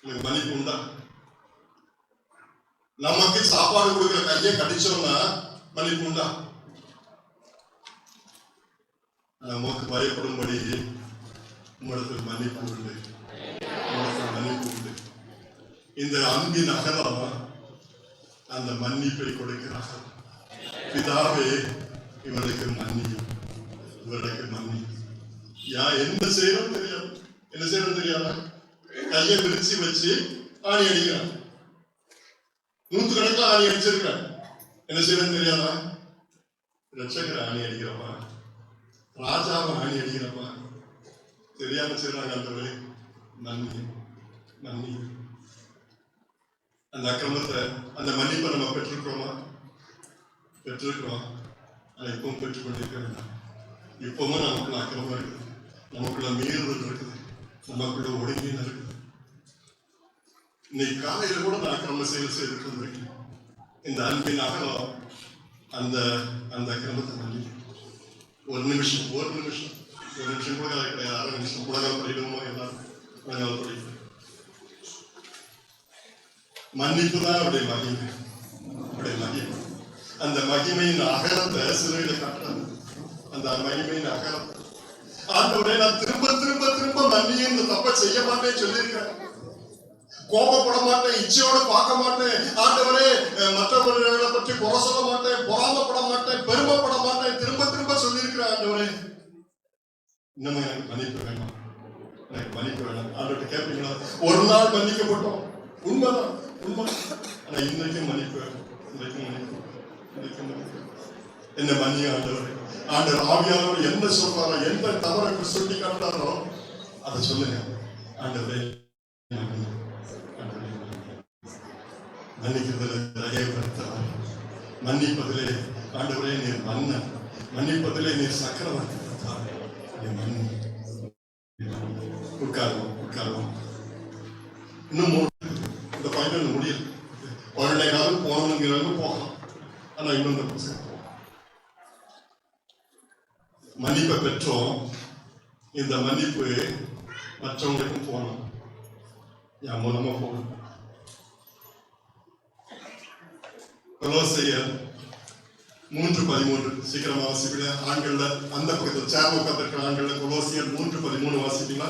Speaker 1: உனக்கு மன்னிப்பு உண்டா? நமக்கு சாப்பாடு கொடுக்கிற கையை கடிச்சோம்னா மன்னிப்பு உண்டா? நமக்கு பயப்படும்படி உங்களிடத்தில் மன்னிப்பு உண்டு, உங்களிடத்தில் மன்னிப்பு உண்டு. இந்த அன்பின் அகலம் அந்த மன்னிப்பை கொடுக்கிறார்கள். பிதாவே இவருக்கு மன்னியும், இவருக்கு மன்னியும். என்ன செய்யணும் தெரியாது, என்ன செய்யணும் தெரியாத கையை விரிச்சு வச்சு ஆணி அடிக்கிறான். 100 கணக்கில் ஆணி அடிச்சிருக்கிறான். என்ன செய்யணும் தெரியாதா? ரட்சகரை ஆணி அடிக்கிறப்பா, ராஜாவை ஆணி அடிக்கிறப்பா, தெரியாம செய்யறாங்க. ஆண்டவரே நன்றி, நன்றி. அந்த அக்கிரமத்தை, அந்த மன்னிப்பை நம்ம பெற்றிருக்கிறோமா? பெற்றிருக்கிறோம். ஆனா இப்பவும் பெற்றுக்கொண்டிருக்க வேண்டாம். இப்பவும் நமக்குள்ள அக்கிரமம் இருக்குது, நமக்குள்ள மீறுதல் இருக்குது, நமக்குள்ள ஒடுங்கீனம் இருக்குது. இன்னைக்கு காலையில கூட நான் அக்கிரம செயல் செய்துட்டு இருந்திருக்கேன். இந்த அன்பின் அகலம் அந்த அந்த அக்கிரமத்தை மன்னி ஒரு நிமிஷம் கூட கிடையாது, அரை நிமிஷம் உலகம் படிக்கணுமோ எல்லாரும் உலகம் படிக்கணும். மன்னிப்பு தான் அவருடைய மகிமை, அவருடைய மகிமை. அந்த மகிமையின் அகலத்தை சிலுவையில காட்டுறாங்க. அந்த மகிமையின் அகலத்தை ஆண்டவரே நான் திரும்ப திரும்ப திரும்ப மன்னியும், இந்த தப்பை செய்ய மாட்டேன்னு சொல்லியிருக்கிறேன். கோபப்பட மாட்டேன், இச்சையோட பார்க்க மாட்டேன். ஆண்டவரே மற்றவர்களை பற்றி குறை சொல்ல மாட்டேன், பொறாமப்பட மாட்டேன், பெருமைப்பட மாட்டேன். திரும்ப திரும்ப சொல்லியிருக்கிறேன். ஆண்டவரே இன்னமும் எனக்கு மன்னிப்பு வேணும், எனக்கு மன்னிப்பு வேணும். ஆண்டவர்கிட்ட கேட்பீங்களா? ஒரு நாள் மன்னிக்கப்பட்டோம், உண்மைதான், உண்மை. ஆனா இன்றைக்கும் மன்னிப்பு வேணும், இன்றைக்கும் மன்னிப்பு, இன்றைக்கும் மன்னிப்பு. என்ன மன்னிய ஆண்டவரே. ஆண்டவர் ஆவியானவர் என்ன சொல்றாரோ, எந்த தவறை சுட்டி காட்டுறாரோ அதை சொல்லுங்க. ஆண்டவரே மன்னிக்கிறதுல தயவுபடுத்துறார், மன்னிப்பதிலே ஆண்டவரே நீர் மன்னன், மன்னிப்பதிலே நீர் சக்கரவர்த்தி. உட்காருவோம், உட்காருவோம். இன்னும் இந்த பயணம் முடியல. 12 காலம் போனவங்கிறவங்க போகலாம். ஆனா இன்னும் இந்த பசங்க மன்னிப்பை பெற்றோம். இந்த மன்னிப்பு மற்றவங்களுக்கும் போகணும், என் மூலமா போகணும். கொலோசையர் 3:13 சீக்கிரமா வாசிப்பீங்க. ஆண்கள்ல அந்த பக்கத்தில் சேர்ல உட்கார்ந்திருக்கிற ஆண்கள்ல கொலோசியர் 3:13 வாசிப்பீங்களா?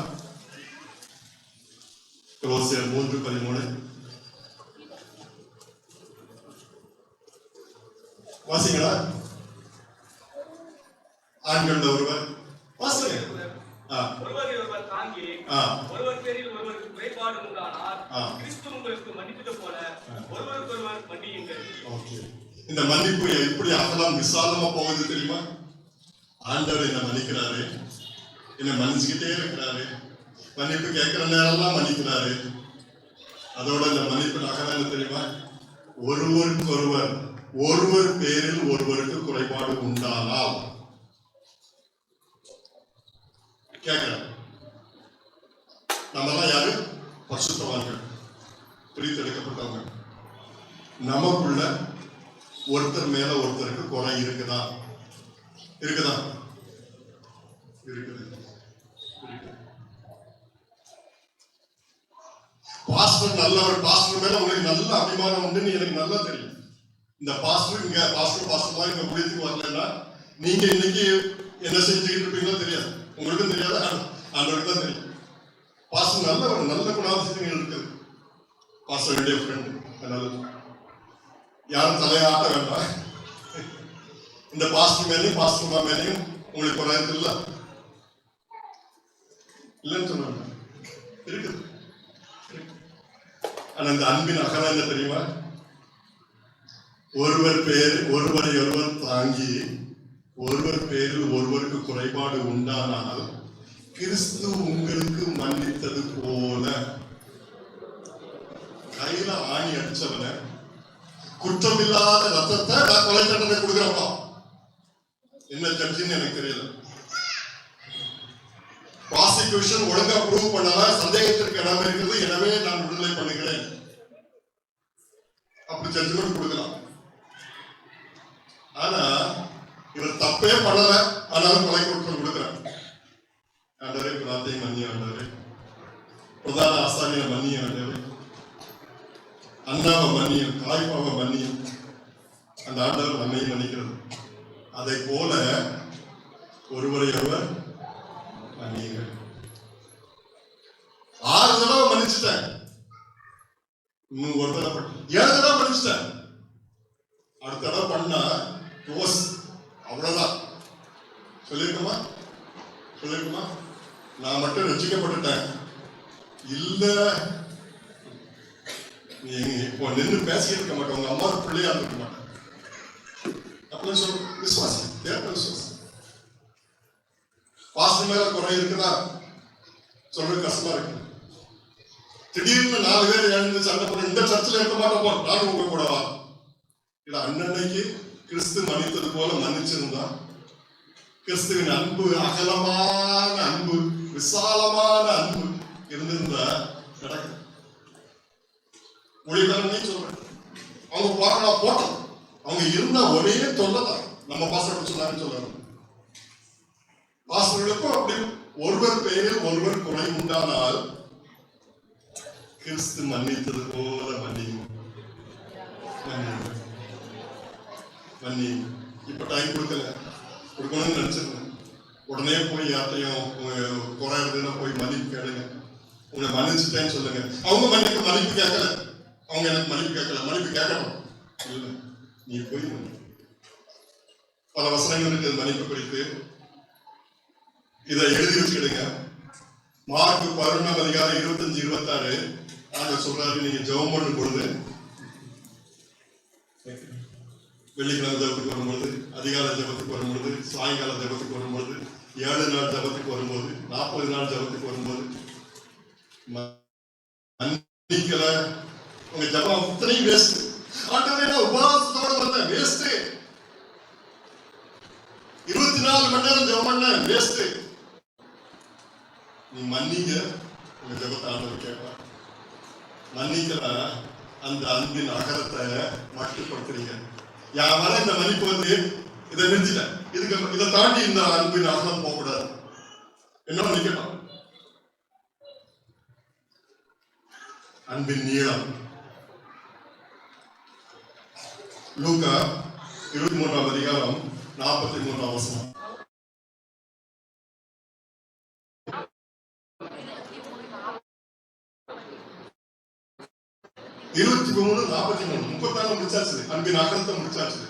Speaker 1: கொலோசியர் 3:13 வாசிங்களா? ஆண்கள்ல ஒருவர் வாசிங்க.
Speaker 5: ஒருவர் தாங்கி ஒருவர் பேரில் ஒருவருக்கு குறைபாடு உண்டானால் கிறிஸ்து உங்களுக்கு மன்னித்தது போல ஒருவருக்கொருவர் மன்னியுங்கள்.
Speaker 1: ஓகே, இந்த மன்னிப்பு எப்படி அகலம் விசாலமா போகுது தெரியுமா? ஆண்டவர் என்ன மன்னிக்கிறாரு, என்ன மன்னிச்சுக்கிட்டே இருக்கிறாரு. மன்னிப்பு கேட்கிற நேரம்லாம் மன்னிக்கிறாரு. அதோட இந்த மன்னிப்பு அகலம் என்ன தெரியுமா? ஒருவருக்கொருவர், ஒருவர் பேரில் ஒருவருக்கு குறைபாடு உண்டானால் கேட்கிறார். நம்மெல்லாம் யாரு? பரிசுத்தவான்கள், பிரித்தெடுக்கப்பட்டவங்க. நமக்குள்ள ஒருத்தர் மேல ஒருத்தருக்கு குறை இருக்குதா? இருக்குதா? இருக்குது. பாஸ்டர் நல்லவர், பாஸ்டர் மேல உங்களுக்கு நல்ல அபிமானம் உண்டுன்னு எனக்கு நல்லா தெரியும். இந்த பாஸ்டர் இங்க பாஸ்டர் இங்க ஊழியத்துக்கு வரலன்னா நீங்க இன்னைக்கு என்ன செஞ்சுக்கிட்டு இருப்பீங்களோ தெரியாது, உங்களுக்கும் தெரியாது, ஆண்டவருக்கு தான் தெரியும். பாஸ்டர் நல்லவர், நல்ல குணாதிசயங்கள் இருக்குது. பாஸ்டர் என்னுடைய ஃப்ரெண்டு, அதனால யாரும் தலையாட்ட வேண்டாம். இந்த பாஸ்டர் மேலையும் பாஸ்டர் மேலையும் உங்களுக்கு ஒரு நேரத்தில் இல்லைன்னு சொன்னாங்க, இருக்குது. ஆனா இந்த அன்பின் அகலம் என்ன தெரியுமா? ஒருவரை ஒருவர் தாங்கி ஒருவர் பேரில் ஒருவருக்கு குறைபாடு உண்டானால் கிறிஸ்து உங்களுக்கு மன்னித்தது போல. கையில ஆணி அடிச்சவன குற்றமில்லாத ரத்தத்தை நான் கொலை தண்டனை கொடுக்குறப்பா, என்ன ஜட்ஜின்னு எனக்கு தெரியல. ப்ராசிக்யூஷன் ஒழுங்கா ப்ரூவ் பண்ணல, சந்தேகத்திற்கு இடம் இருக்கிறது, எனவே நான் விடுதலை பண்ணுகிறேன், அப்படி ஜட்ஜ்மெண்ட் கொடுக்கலாம். ஆனா இவர் தப்பே பண்ணல, ஆனாலும் கொலை குற்றம் கொடுக்கிறார். ஆண்டவரே பிரார்த்தை மன்னிய ஆண்டவரே, பிரதான ஆசாரிய மன்னிய ஆண்டவரே, அண்ணாவை மன்னியும், காய்பாவை மன்னியும். அந்த ஆண்டவர் நம்மை மன்னிக்கிறது. அதை போல ஒருவரை ஒருவர் மன்னியுங்கள். 6 தடவை மன்னிச்சுட்டேன், இன்னும் ஒரு தடவை 7 தடவை மன்னிச்சுட்டேன், அடுத்த தடவை பண்ணா அவ்வளவுதான். சொல்லிருக்குமா? நான் மட்டும் ரசிக்கப்பட்டுட்டேன் இல்ல, நீ இப்போ நின்று பேசிட்டு இருக்க மாட்டேன், உங்க அம்மா பிள்ளையா இருக்க மாட்டேன் அப்படின்னு சொல்ற விசுவாசம், விசுவாசம். பாஸ்டர் மேல குறை இருக்குதா சொல்றது கஷ்டமா இருக்கு. திடீர்னு 4 பேர் எழுந்து சண்டை போட, இந்த சர்ச்சில் இருக்க மாட்டோம், நானும் உங்க கூட வா. இல்ல, அன்னன்னைக்கு கிறிஸ்து மன்னித்தது போல மன்னிச்சிருந்தா, கிறிஸ்துவின் அன்பு, அகலமான அன்பு, விசாலமான அன்பு இருந்திருந்தா நடக்கும். மொழிபெயர்ப்பு சொல்றேன், அவங்க போட்டோம், அவங்க இருந்த ஒரே தொல்லைதான் நம்ம பாஸ்டர் சொன்னாங்கன்னு சொல்றாங்க. பாஸ்டர்களுக்கும் அப்படி ஒருவர் பெயரில் ஒருவர் குறை உண்டானால் கிறிஸ்து மன்னித்தது போல மன்னியும். இப்ப டைம் கொடுக்கணும்னு நினைச்சிருந்தேன். உடனே போய் யார்ட்டையும் குறை இருந்ததுன்னா போய் மன்னிப்பு கேளுங்க, உங்களை மன்னிச்சுட்டேன்னு சொல்லுங்க. அவங்க மன்னிப்பு கேட்கல, அவங்க எனக்கு மன்னிப்பு கேட்கல, மன்னிப்பு கேட்கணும் இல்ல, நீ போய் பல வசனங்கள் இருக்கு மன்னிப்பு குறித்து. இதை எழுதி வச்சுக்கிடுங்க. மார்க் 11 அதிகாரம் 25-26 ஆண்டவர் சொல்றாரு, நீங்க ஜெபம் பண்ணும் பொழுது, வெள்ளிக்கிழமை ஜபத்துக்கு வரும்பொழுது, அதிகால ஜபத்துக்கு வரும்பொழுது, சாயங்கால ஜபத்துக்கு வரும்பொழுது, 7 நாள் ஜபத்துக்கு வரும்போது, 40 நாள் ஜபத்துக்கு வரும்போது மன்னிக்கல, உங்க ஜபம் அத்தனையும் வேஸ்ட். ஆண்டவரே நான் உபவாசத்தோட வந்தேன், வேஸ்ட். 24 மணி நேரம் ஜபம் பண்ண வேஸ்ட். நீ மன்னிங்க, உங்க ஜபத்தை ஆண்டவர் கேட்பார். மன்னிக்கல, அந்த அன்பின் அகலத்தை மட்டுப்படுத்துறீங்க. யாரால இந்த மன்னிப்பு வந்து இதை நிறுத்திட்டேன், இதை தாண்டி இந்த அன்பின் அகலம் போகக்கூடாது, என்ன நினைக்கணும்? அன்பின் நீளம். லூக்கா 23 அதிகாரம் 43 வசனம். 23, 43, 34 முடிச்சாச்சு. அன்பின் அகலத்தை முடிச்சாச்சு.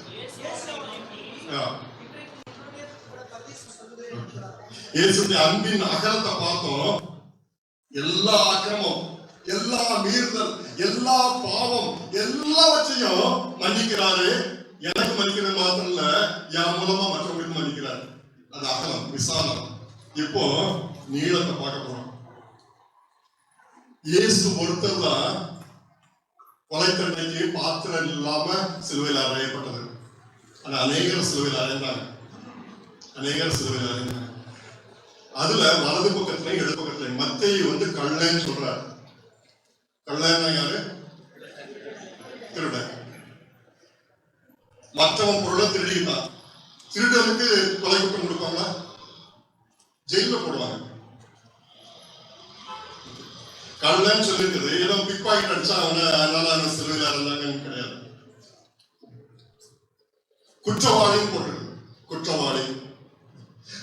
Speaker 1: இயேசுடைய அன்பின் அகலத்தை பார்த்தோம். எல்லா அக்கிரமம், எல்லா மீறுதல், எல்லா பாவம் எல்லாவற்றையும் மன்னிக்கிறாரு. எனக்கு மன்னிக்கிறது மாத்திரம் இல்ல, என் மூலமா மற்றவங்களுக்கு மன்னிக்கிறாரு. அது அகலம், விசாலம். இப்போ நீளத்தை பார்க்க போறோம். இயேசு ஒருத்தர் தான் கொலைத்தன்மைக்கு பாத்திரம் இல்லாம சிலுவையில் அறையப்பட்டது. ஆனா அநேகர் சிலுவையில் அறைந்தாங்க, அதுல வலது பக்கத்துலயும் இடது பக்கத்துலயும். மத்தேயு வந்து கள்ளன்னு சொல்றாரு. கள்ளன்னா யாரு? திருடன். மற்றவன் பொருளை திருடிக்கிட்டான். திருடனுக்கு கொலை குற்றம் கொடுப்பாங்களா? ஜெயில போடுவாங்க. கள்ளன்னு சொல்லிருக்குது, ஏதோ பிக் பாக்கெட் அடிச்சா அதனால சிலுவையில் இருந்தாங்கன்னு கிடையாது. குற்றவாளின்னு போட்டிருக்கு. குற்றவாளி.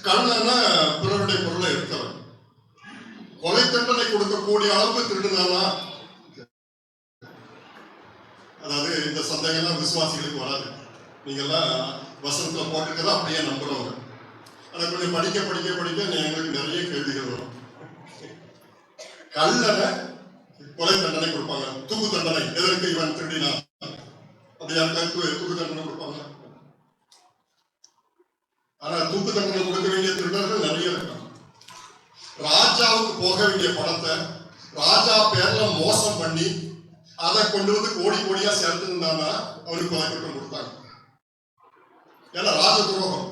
Speaker 1: கள்ளன்னா பிறருடைய பொருளை எடுத்தவன். கொலை தண்டனை கொடுக்கக்கூடிய அளவுக்கு திருடுனானா, அதாவது இந்த சந்தேகம்லாம் விசுவாசிகளுக்கு வராது. நீங்கெல்லாம் வசனத்துல போட்டுக்கிறத அப்படியே நம்புறவங்க. அதை கொஞ்சம் படிக்க படிக்க படிக்க எங்களுக்கு நிறைய கேள்விகள் வரும். கள்ளனை கொலை தண்டனை கொடுப்பாங்க, தூக்கு தண்டனை. எதற்கு? இவன் திருடினா. அப்படியா? தூக்கு தண்டனை கொடுப்பாங்க. ஆனா தூக்கு தண்டனை கொடுக்க வேண்டிய திருடர்கள் நிறைய இருக்காங்க. ராஜாவுக்கு போக வேண்டிய பணத்தை ராஜா பேர்ல மோசம் பண்ணி அதை கொண்டு வந்து கோடி கோடியா சேர்த்து இருந்தான்னா அவனுக்கு கொலை குற்றம் கொடுத்தாங்க. ஏன்னா ராஜ துரோகம்.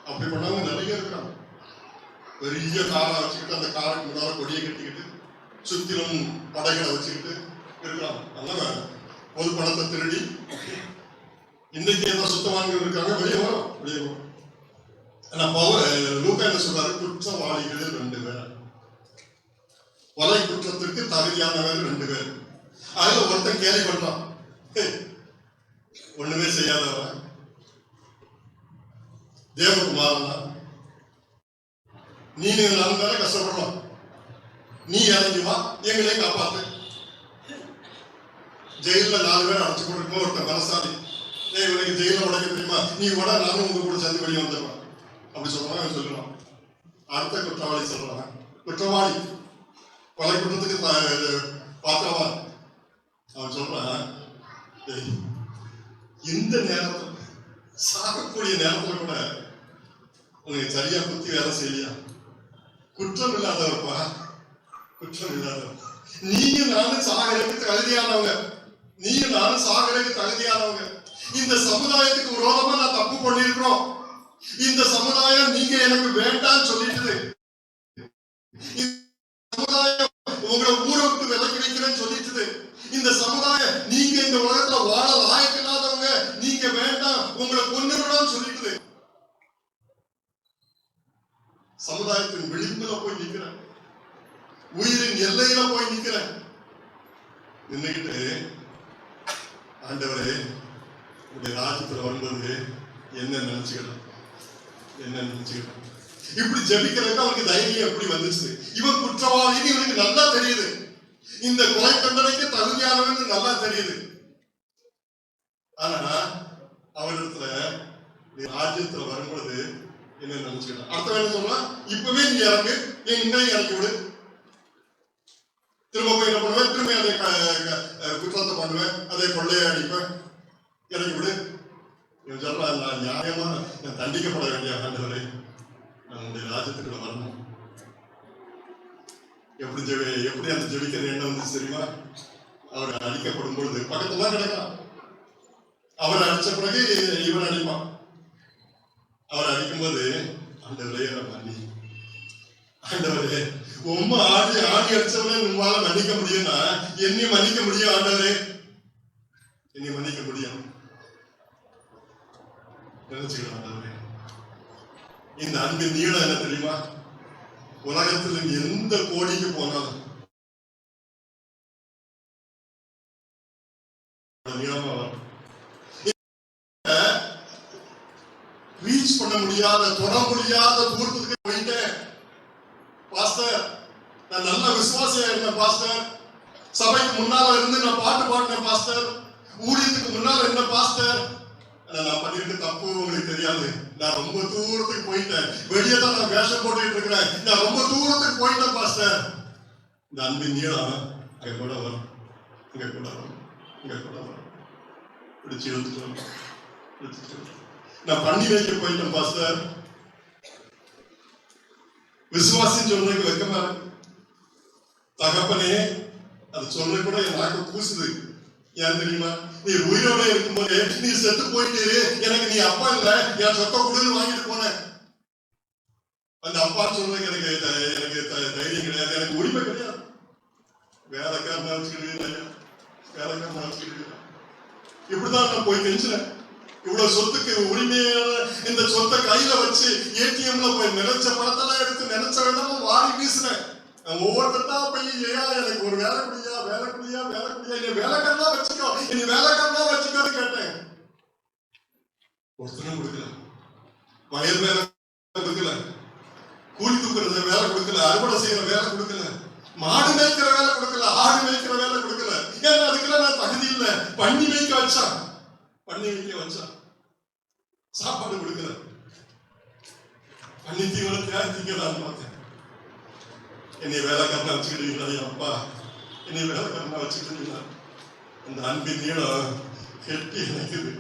Speaker 1: அப்படி பண்ணவங்க நிறைய இருக்காங்க. பெரிய காரை வச்சுக்கிட்டு அந்த காருக்கு முன்னால கொடியை கட்டிக்கிட்டு சுத்திலும் படைகளை வச்சுக்கிட்டு இருக்கிறாங்க. அதனால பொது பணத்தை திருடி இன்னைக்கு என்ன சுத்தவான்கள் இருக்காங்க, வெளியே வரும், வெளியே வரும். லூக்கா என்ன சொல்றாரு? குற்றவாளிகளில் 2 பேர், கொலை குற்றத்திற்கு தகுதியானவர் 2 பேர். அதுல ஒருத்தன் கேலி பண்றான், ஒண்ணுமே செய்யாதவன், தேவகுமாரன் தான். நீ நாலு பேரை கஷ்டப்படலாம், நீ இறங்கி வா, எங்களையும் காப்பாத்து. ஜெயில 4 பேர் அடைச்சு போட்டுருக்கோம். ஒருத்தன் பலசாலி, இவனுக்கு ஜெயில உடைக்க தெரியுமா, நீ கூட நானும் உங்க கூட சேர்ந்து வெளியே வந்துடுவான் அப்படி சொல்றான். சொல்லுவான். அடுத்த குற்றவாளி சொல்றான், குற்றவாளி கொலை குற்றத்துக்கு பாத்திரவான். அவன் சொல்றான், இந்த நேரத்தில் சாகக்கூடிய நேரத்துல கூட உனக்கு சரியா புத்தி வேலை செய்யலையா? குற்றம் இல்லாதவர்ப்பா, குற்றம் இல்லாதவர். நீயும் நானும் சாகரத்துக்கு தகுதியானவங்க, நீயும் நானும் சாகரத்துக்கு தகுதியானவங்க. இந்த சமுதாயத்துக்கு விரோதமா நான் தப்பு பண்ணிருக்கிறோம். இந்த சமுதாயம் நீங்க எனக்கு வேண்டாம்னு சொல்லிட்டு, சமுதாயம் உங்களை ஊரை விட்டு விலக்கி வைக்கிறேன்னு சொல்லிட்டு, இந்த சமுதாயம் நீங்க இந்த உலகத்துல வாழ லாயக்கில்லாதவங்க, நீங்க வேண்டாம், உங்களை கொன்னுடணும்னு சொல்லிட்டு சமுதாயத்தின் விளிம்புல போய் நிக்கிறேன், உயிரின் எல்லையில போய் நிக்கிறேன். நின்னுக்கிட்டு, ஆண்டவரே உடைய ராஜ்யத்துல வரும்போது என்ன நினைச்சுக்கிட்டோம், என்ன நினைச்சுக்கிட்டோம். இப்படி ஜெபிக்கிறதுக்கு அவனுக்கு தைரியம் எப்படி வந்துச்சு? இவன் குற்றவாளின்னு இவனுக்கு நல்லா தெரியுது, இந்த கொலை தண்டனைக்கு தகுதியானவன் நல்லா தெரியுது. ஆனா அவனிடத்துல ராஜ்யத்துல வரும்பொழுது என்ன நினைச்சுக்கிட்டான்? அடுத்த என்ன சொன்னா, இப்பவே நீ இறங்கு, இன்னும் இறக்கி விடு, திரும்ப போய் என்ன பண்ணுவேன், திரும்ப அதை குற்றத்தை பண்ணுவேன், அதை கொள்ளையை அடிப்பேன், இறக்கி விடு. இவன் சொல்றான், நான் நியாயமா நான் தண்டிக்கப்பட வேண்டிய ஆண்டவரே, நம்முடைய ராஜ்யத்துக்குள்ள வரணும். எப்படி அந்த ஜெபிக்கிற எண்ணம் வந்து தெரியுமா? அவர் அடிக்கப்படும் பொழுது பக்கத்துல தான் கிடக்கலாம். அவர் அடிச்ச பிறகு இவன் அடிப்பான். அவர் அடிக்கும்போது, ஆண்டவரே மன்னி, ஆண்டவரே ரொம்ப ஆடி அடிச்சவனே உங்களால மன்னிக்க முடியும்னா என்னை மன்னிக்க முடியும் ஆண்டவரே, என்னை மன்னிக்க முடியும் நினைச்சுக்கலாம். ஆண்டவரே, இந்த அன்பின் நீளம் என்ன தெரியுமா? உலகத்தில் எந்த கோடிக்கு போனாலும் நீளமா வரும். ரீச் பண்ண முடியாத, தொட முடியாத தூரத்துக்கு போயிட்டேன் பாஸ்டர். நான் நல்ல விசுவாசியா இருந்தேன் பாஸ்டர், சபைக்கு முன்னால இருந்து நான் பாட்டு பாடினேன் பாஸ்டர், ஊழியத்துக்கு முன்னால இருந்த பாஸ்டர். நான் பண்ணிருக்க தப்பு உங்களுக்கு தெரியாது. நான் ரொம்ப தூரத்துக்கு போயிட்டேன், வெளியே தான் நான் வேஷம் போட்டுட்டு இருக்கிறேன், நான் ரொம்ப தூரத்துக்கு போயிட்டேன் பாஸ்டர். இந்த அன்பின் நீளம் அங்க கூட வரும், இங்க கூட வரும், இங்க கூட வரும். பிடிச்சி எழுத்துட்டு நான் பண்ணி வைக்க போயிட்டேன் பாஸ்டர். விசுவாசின்னு சொல்றதுக்கு வெக்கமா இருக்கு. தகப்பனே, அது சொல்ற கூட என் நாக்கு கூசுது. ஏன் தெரியுமா? நீ உயிரோட இருக்கும்போது நீ செத்து போயிட்டு எனக்கு நீ அப்பா இல்ல, என் சொத்த கொடுன்னு வாங்கிட்டு போனேன். அந்த அப்பா சொல்றதுக்கு எனக்கு தைரியம் கிடையாது, எனக்கு உரிமை கிடையாது. வேலைக்காரன் வச்சுக்கிட்டு வேலைக்காரன் வச்சுக்கிட்டு இப்படிதான் நான் போய் கெஞ்சினேன். இவ்வளவு சொத்துக்கு உரிமையான இந்த சொத்தை கையில வச்சு ஏடிஎம்ல போய் நினைச்ச பணத்தெல்லாம் எடுத்து நினைச்ச விதமா வாரி வீசுனேன். ஒவ்வொருத்தா போய் ஏயா எனக்கு ஒரு வேலை குடியா வேலை குடியா வேலை குடியா நீ வேலைக்காரனா வச்சுக்கோ நீ வேலைக்காரனா வச்சுக்கோன்னு கேட்டேன். ஒருத்தனும் கொடுக்கல. வயல் வேலை கொடுக்கல, கூலி தூக்குறது வேலை கொடுக்கல, அறுவடை செய்யற வேலை கொடுக்கல, மாடு மேய்க்கிற வேலை கொடுக்கல, ஆடு மேய்க்கிற வேலை கொடுக்கல. ஏன்னா அதுக்கெல்லாம் நான் தகுதி இல்லை. பண்ணி வைக்க வச்சான், பண்ணி வைக்க வச்சான். சாப்பாடு கொடுக்கல, பண்ணி தீவனத்தை திங்கதான் பார்த்தேன். என்னை வேலைக்காரனா வச்சுக்கிட்டீங்களா அப்பா, என்னை வேலைக்காரனா வச்சுக்கிட்டீங்களா? அந்த அன்பின் நீளம் கெட்டி நினைக்குது.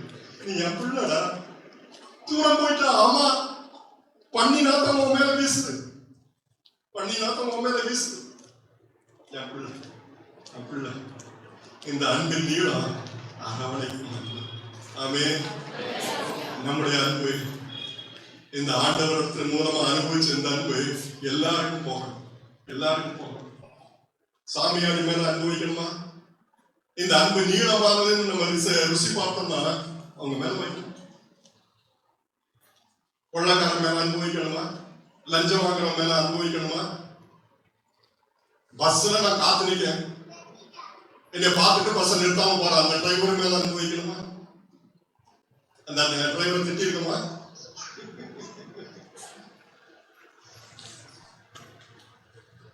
Speaker 1: நீ என் பிள்ளடா, தூரம் போயிட்டா. ஆமா, பண்ணி நாத்தம் உன் மேல வீசுது, பண்ணி நாத்தம் உன் மேல வீசுது. என் பிள்ளை, என் பிள்ளை, இந்த அன்பின் நீளம் அரவணைக்கும் அன்பு. ஆமே, நம்முடைய அன்பு, இந்த ஆண்டவரத்தின் மூலமா அனுபவிச்ச இந்த அன்பு எல்லாருக்கும் போகணும், எல்லாருக்கும் போகணும். சாமியாடி மேல அனுபவிக்கணுமா? இந்த அன்பு நீளமானதுன்னு நம்ம ருசி பார்த்தோம்னா அவங்க மேல வைக்கணும். கொள்ளக்காரன் மேல அனுபவிக்கணுமா? லஞ்சம் வாங்குறவங்க மேல அனுபவிக்கணுமா? பஸ்ல நான் காத்து நிற்கேன், என்னை பார்த்துட்டு பஸ் நிறுத்தாம போற அந்த டிரைவர் மேல அனுபவிக்கணுமா? அந்த டிரைவர் திட்டி இருக்குமா?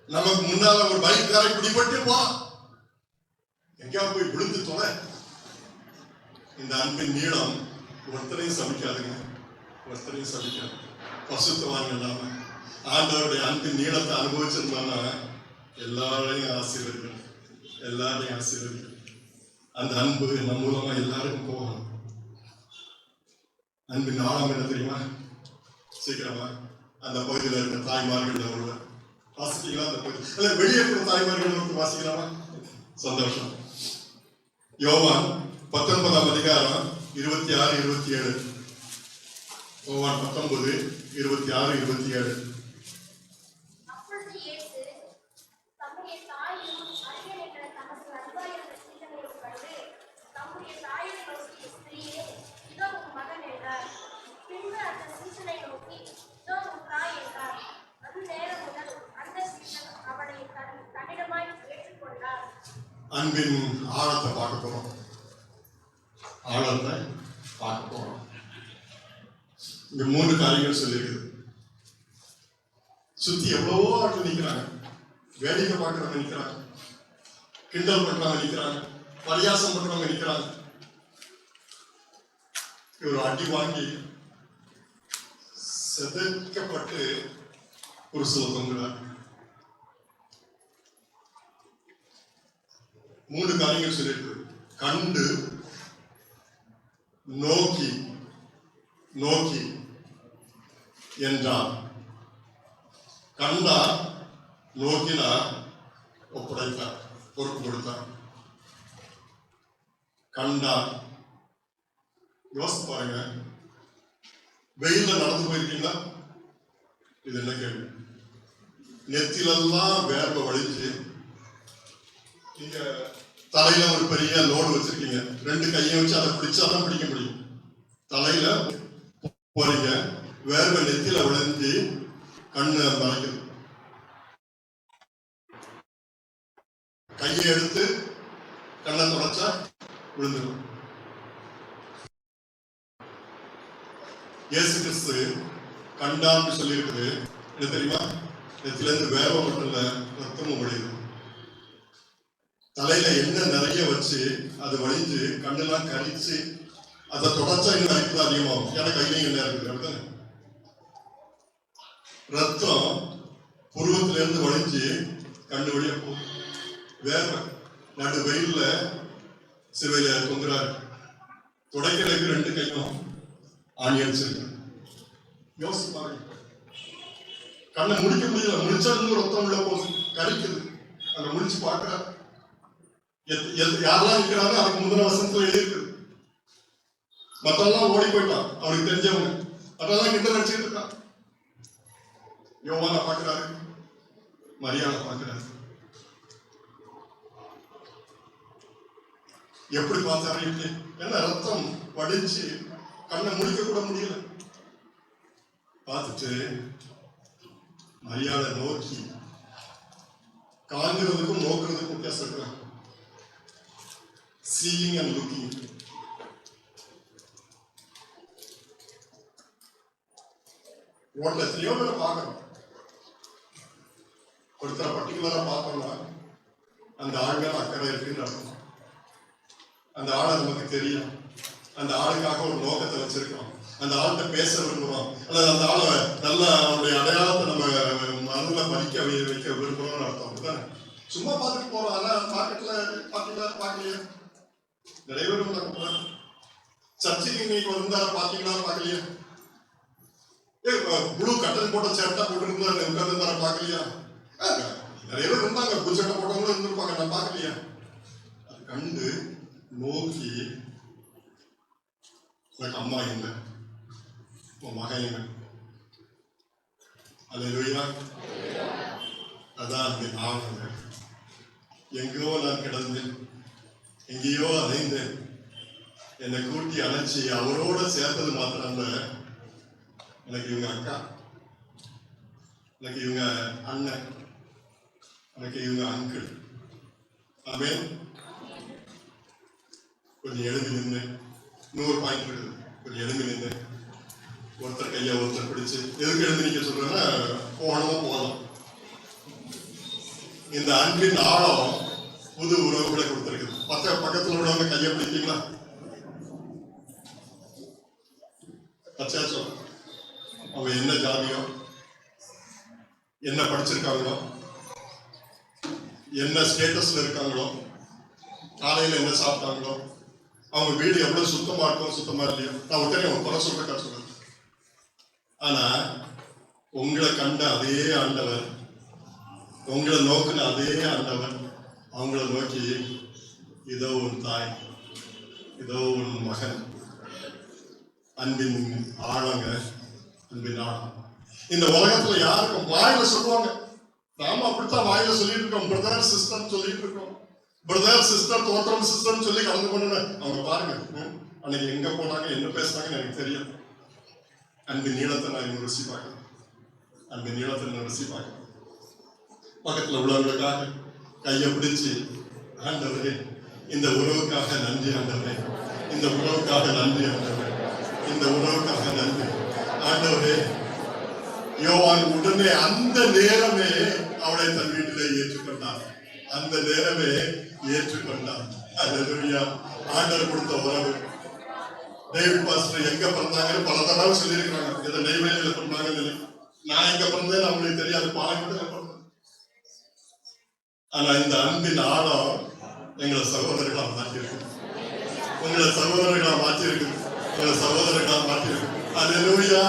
Speaker 1: நமக்கு முன்னால ஒரு பைக் காரை பிடிபட்டு போறான், எங்கேயா போய் விழுந்து தொலை. இந்த அன்பின் நீளம் ஒருத்தரையும் சமைக்காதுங்க, ஒருத்தரையும் சமைக்காது. பசுத்தவாங்க இல்லாம ஆண்டவருடைய அன்பின் நீளத்தை அனுபவிச்சிருந்தோம்னா எல்லாரையும் ஆசீர்வதிக்கணும், எல்லாரையும் ஆசீர்வதிக்கணும். அந்த அன்பு நம் மூலமா எல்லாருக்கும் போகணும். அன்பின் ஆழம் என்ன தெரியுமா? சீக்கிரமா அந்த பகுதியில் இருக்கிற தாய்மார்கள் ஒருவர் வாசிக்கலாம். அந்த பகுதி வெளியே இருக்கிற தாய்மார்கள் ஒருத்தர் வாசிக்கலாமா? சந்தோஷம். யோவான் 19ஆம் அதிகாரம் 26, 27. யோவான் 19, 26, 27. அன்பின் ஆழத்தை பார்க்க போறோம், ஆழத்தை பார்க்க போறோம். இந்த 3 காரியங்கள் சொல்லியிருக்குது. சுத்தி எவ்வளவோ ஆட்கள் நிற்கிறாங்க, வேடிக்கை பார்க்கறவங்க நிற்கிறாங்க, கிண்டல் பண்றவங்க நிற்கிறாங்க, பரியாசம் பண்றவங்க நிற்கிறாங்க. ஒரு அடி வாங்கி செதைக்கப்பட்டு ஒரு சில தொங்குறாங்க. 3 காரியங்கள் சொல்லியிருக்கு. கண்டு, நோக்கி, நோக்கி என்றார். கண்டார், நோக்கினார், ஒப்படைத்தார், பொறுப்பு கொடுத்தார். கண்டார். யோசித்து பாருங்க, வெயில்ல நடந்து போயிருக்கீங்களா? இது என்ன கேள்வி? நெத்திலெல்லாம் வேர்வை வழிஞ்சு, நீங்க தலையில ஒரு பெரிய லோடு வச்சிருக்கீங்க, 2 கையை வச்சு அதை பிடிச்சாதான் பிடிக்க முடியும். தலையில போறீங்க, வேர்வை நெத்தில விளைஞ்சு கண்ணு மறைக்குது. கையை எடுத்து கண்ணை தொடச்சா விழுந்துடும். இயேசு கிறிஸ்து கண்டான்னு சொல்லி இருக்குது. என்ன தெரியுமா? நெத்தில இருந்து வேர்வை மட்டும் இல்ல, ரத்தமும் வழியுது. தலையில எண்ணெய் நிறைய வச்சு அது வழிஞ்சு கண்ணெல்லாம் கரிச்சு அதை தொடச்சா இன்னும் அரிப்பு அதிகமாகும். ஏன்னா கையிலையும் எண்ணெய் இருக்குது. ரத்தம் புருவத்தில இருந்து வழிஞ்சு கண்ணு வழியா போகும். வேர்வை நடு வெயில்ல சிறுவையில தொங்குறாரு. துடைக்கிறதுக்கு 2 கையும் ஆணி அடிச்சிருக்கு. யோசிச்சு பாருங்க, கண்ணை முடிக்க முடியல, முடிச்சா இன்னும் ரத்தம் உள்ள போகுது, கரிக்குது. அங்க முடிச்சு பார்க்கிறார். யாரெல்லாம் இருக்கிறாங்க அதுக்கு முந்தின வசனத்துல எழுதிருக்கு. மத்தெல்லாம் ஓடி போயிட்டான், அவனுக்கு தெரிஞ்சவங்க. அதெல்லாம் கிண்டல் அடிச்சுட்டு இருக்கான். யோவான பாக்குறாரு, மரியாதை பாக்குறாரு. எப்படி பார்த்தாரு? எப்படி? ஏன்னா ரத்தம் வடிச்சு கண்ணை முடிக்க கூட முடியல. பார்த்துட்டு மரியாதை நோக்கி, காண்கிறதுக்கும் நோக்கிறதுக்கும் வித்தியாசம் இருக்கு. Seeing and looking. ரோட்ல எத்தனையோ பேரை பார்க்கணும். ஒருத்தரை பர்டிகுலரா பார்த்தோம்னா அந்த ஆள் மேல அக்கறை இருக்குன்னு அர்த்தம். அந்த ஆளை நமக்கு தெரியும். அந்த ஆளுக்காக ஒரு நோக்கத்தை வச்சிருக்கோம். அந்த ஆள்கிட்ட பேச விரும்புகிறோம், அல்லது அந்த ஆளை நல்ல அவருடைய அடையாளத்தை நம்ம மனதுல பதிக்க வைக்க விரும்புகிறோம்னு அர்த்தம். அப்படித்தானே? சும்மா பார்த்துட்டு போறோம். ஆனால் பார்க்கலையா? நிறைய பேர் இருந்தாங்க. சர்ச்சைக்கு இன்னைக்கு வந்தார பார்த்தீங்களா? பார்க்கலையா? ப்ளூ கட்டன் போட்ட சேட்டா போட்டு உட்கார்ந்து பார்க்கலையா? நிறைய பேர் இருந்தாங்க. புது சட்டை போட்டவங்களும் இருந்திருப்பாங்க. நான் பார்க்கலையா? அது கண்டு நோக்கி, எனக்கு அம்மா இல்லை, உன் மகன் இல்லை. அல்லேலூயா. அதான் அந்த ஆனது. எங்கேயோ நான் கிடந்தேன், எங்கேயோ அலைந்தேன். என்னை கூட்டி அணைச்சி அவரோட சேர்த்தது மாத்திரம் இல்ல, எனக்கு இவங்க அக்கா, எனக்கு இவங்க அண்ணன், எனக்கு இவங்க அங்கிள். ஆமென். கொஞ்சம் எழுதி நின்று, இன்னொரு பாயிண்ட் இருக்குது, கொஞ்சம் எழுதி நின்று ஒருத்தர் கையை ஒருத்தர் பிடிச்சு. எதுக்கு எழுதி நிக்க சொல்றேன்னா, போகலாம். இந்த அன்பின் ஆழம் புது உறவுகளை கொடுத்திருக்குது. பக்கத்துல உள்ளவங்க கையை பிடித்தீங்களா? பச்சாச்சோ அவங்க என்ன ஜாதியோ, என்ன படிச்சிருக்காங்களோ, என்ன ஸ்டேட்டஸ்ல இருக்காங்களோ, காலையில என்ன சாப்பிட்டாங்களோ, அவங்க வீடு எவ்வளவு சுத்தமா இருக்கும் சுத்தமா இல்லையோ, நான் உடனே அவங்க குறை சொல்றக்கா சொல்றேன். ஆனா உங்களை கண்ட அதே ஆண்டவர், உங்களை நோக்கின அதே ஆண்டவர் அவங்கள நோக்கி, இதோ உன் தாய், இதோ உன் மகன். அன்பின் ஆழங்க, அன்பின் ஆழம். இந்த உலகத்துல யாருக்கும் வாயில சொல்லுவாங்க, நாம அப்படித்தான் வாயில சொல்லிட்டு இருக்கோம், பிரதர் சிஸ்டர் சொல்லிட்டு இருக்கோம். பிரதர் சிஸ்டர், தோற்றம் சிஸ்டர் சொல்லி கலந்து கொண்டு அவங்க பாருங்க அன்னைக்கு எங்க போனாங்க, என்ன பேசுனாங்கன்னு எனக்கு தெரியும். அன்பின் நீளத்தை நான் இன்னும் ருசி பார்க்கிறேன். அன்பின் நீளத்தை நான் ருசி பார்க்கிறேன். பக்கத்துல உள்ளவங்களுக்காக கையை பிடிச்சு, ஆண்டவரே இந்த உறவுக்காக நன்றி ஆண்டவரே, இந்த உறவுக்காக நன்றி ஆண்டவரே, இந்த உறவுக்காக நன்றி ஆண்டவரே. யோவான் உடனே அந்த நேரமே அவளை தன் வீட்டிலே ஏற்றுக்கொண்டார். அந்த நேரமே ஏற்றுக்கொண்டார். அல்லேலூயா. ஆண்டவர் கொடுத்த உறவு. டேவிட் பாஸ்டர் எங்க பிறந்தாங்கன்னு பல தடவை சொல்லியிருக்கிறாங்க. இதை நெய்வேலியில பிறந்தாங்கன்னு. நான் எங்க பிறந்தேன்னு அவங்களுக்கு தெரியாது, பாலக்கோட்டையில பிறந்தேன். ஆனா இந்த அன்பின் ஆழம் எங்களை சகோதரர்களா மாற்றிருக்கு. உங்களை சகோதரர்களா மாற்றிருக்கு. உங்களை சகோதரர்களா மாற்றிருக்கு. அல்லேலூயா.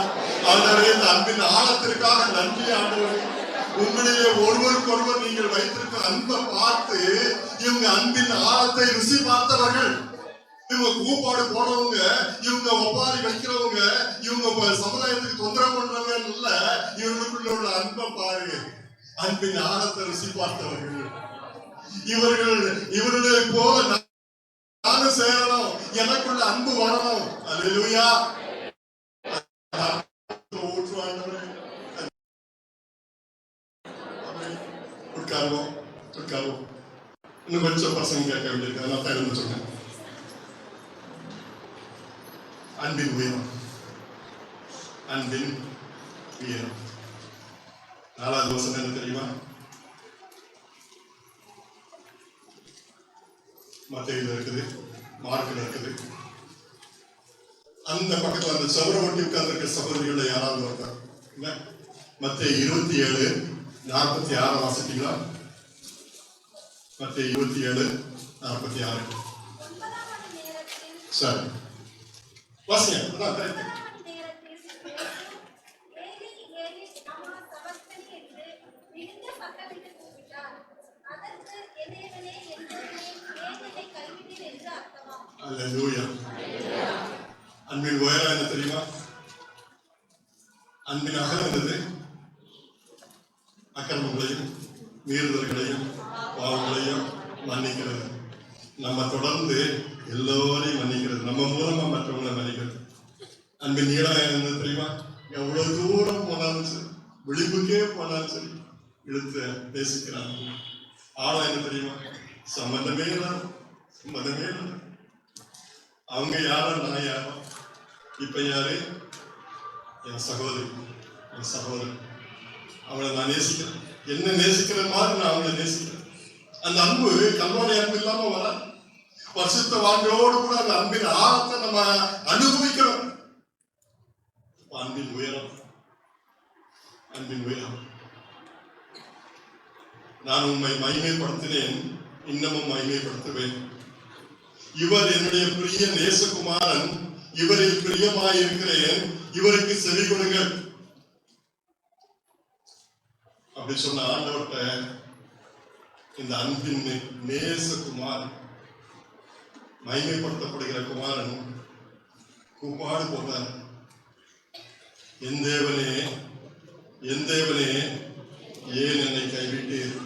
Speaker 1: ஆண்டவரே, இந்த அன்பின் ஆழத்திற்காக நன்றி ஆண்டவரே. உங்களிலே ஒருவருக்கொருவர் நீங்கள் வைத்திருக்கிற அன்பை பார்த்து இவங்க அன்பின் ஆழத்தை ருசி பார்த்தவர்கள். இவங்க கூப்பாடு போனவங்க, இவங்க ஒப்பாரி வைக்கிறவங்க, இவங்க சமுதாயத்துக்கு தொந்தரவு பண்றவங்க இல்ல, இவங்களுக்குள்ள உள்ள அன்பை பாருங்க. அன்பின் ஆழத்தை ருசி பார்த்தவர்கள் இவர்களை போல நானும் சேரணும், எனக்குள்ள அன்பு வரணும். அல்லேலூயா. உட்காருவோம். இன்னும் கொஞ்சம் பசங்க கேட்க வேண்டியிருக்கு, அதனால தான் எழுந்து சொன்னேன். அன்பின் உயரம், அன்பின் உயரம். 4வது வசனம் என்ன தெரியுமா? மத்தேயுல இருக்குது, மார்க்ல இருக்குது. அந்த பக்கத்துல அந்த சவர ஒட்டி உட்கார்ந்து இருக்க சகோதரிகளை யாராவது ஒருத்தர் இல்ல? மத்தேயு 27:46 வாசிட்டீங்களா? மத்தேயு 27:46. சரி வாசிங்க. அதான் கரெக்ட். அல்லேலூயா. அன்பின் உயரம் என்ன தெரியுமா? அன்பின் அகலம் என்னது? அக்கிரமங்களையும் மீறுதல்களையும் பாவங்களையும் மன்னிக்கிறது. நம்ம தொடர்ந்து எல்லோரையும் மன்னிக்கிறது, நம்ம மூலமா மற்றவங்களை மன்னிக்கிறது. அன்பின் நீளம் என்ன தெரியுமா? எவ்வளவு தூரம் போனாலும் சரி, விளிம்புக்கே போனாலும் சரி, இழுத்து நேசிக்கிறாங்க. ஆழம் என்ன தெரியுமா? சம்பந்தமே இல்லை. அவங்க யாரோ நான் யாரோ. இப்ப யாரு? என் சகோதரி, என் சகோதரன். அவளை நான் நேசிக்கிறேன். என்ன நேசிக்கிற மாதிரி நான் அவளை நேசிக்கிறேன். அந்த அன்பு கல்வாரி அன்பு இல்லாம வர பரிசுத்த வாழ்க்கையோடு கூட அந்த அன்பின் ஆழத்தை நம்ம அனுபவிக்கணும். அன்பின் உயரம், அன்பின் உயரம். நான் உண்மை மகிமைப்படுத்தினேன், இன்னமும் மகிமைப்படுத்துவேன். இவர் என்னுடைய பிரிய நேசகுமாரன், இவரில் பிரியமாயிருக்கிறேன், இவருக்கு செவி கொடுங்கள். அப்படி சொன்ன ஆண்டவர்கிட்ட இந்த அன்பின் நேசகுமார், மகிமைப்படுத்தப்படுகிற குமாரன் கூப்பாடு போட்டார். என் தேவனே, என் தேவனே, ஏன் என்னை கைவிட்டீர்?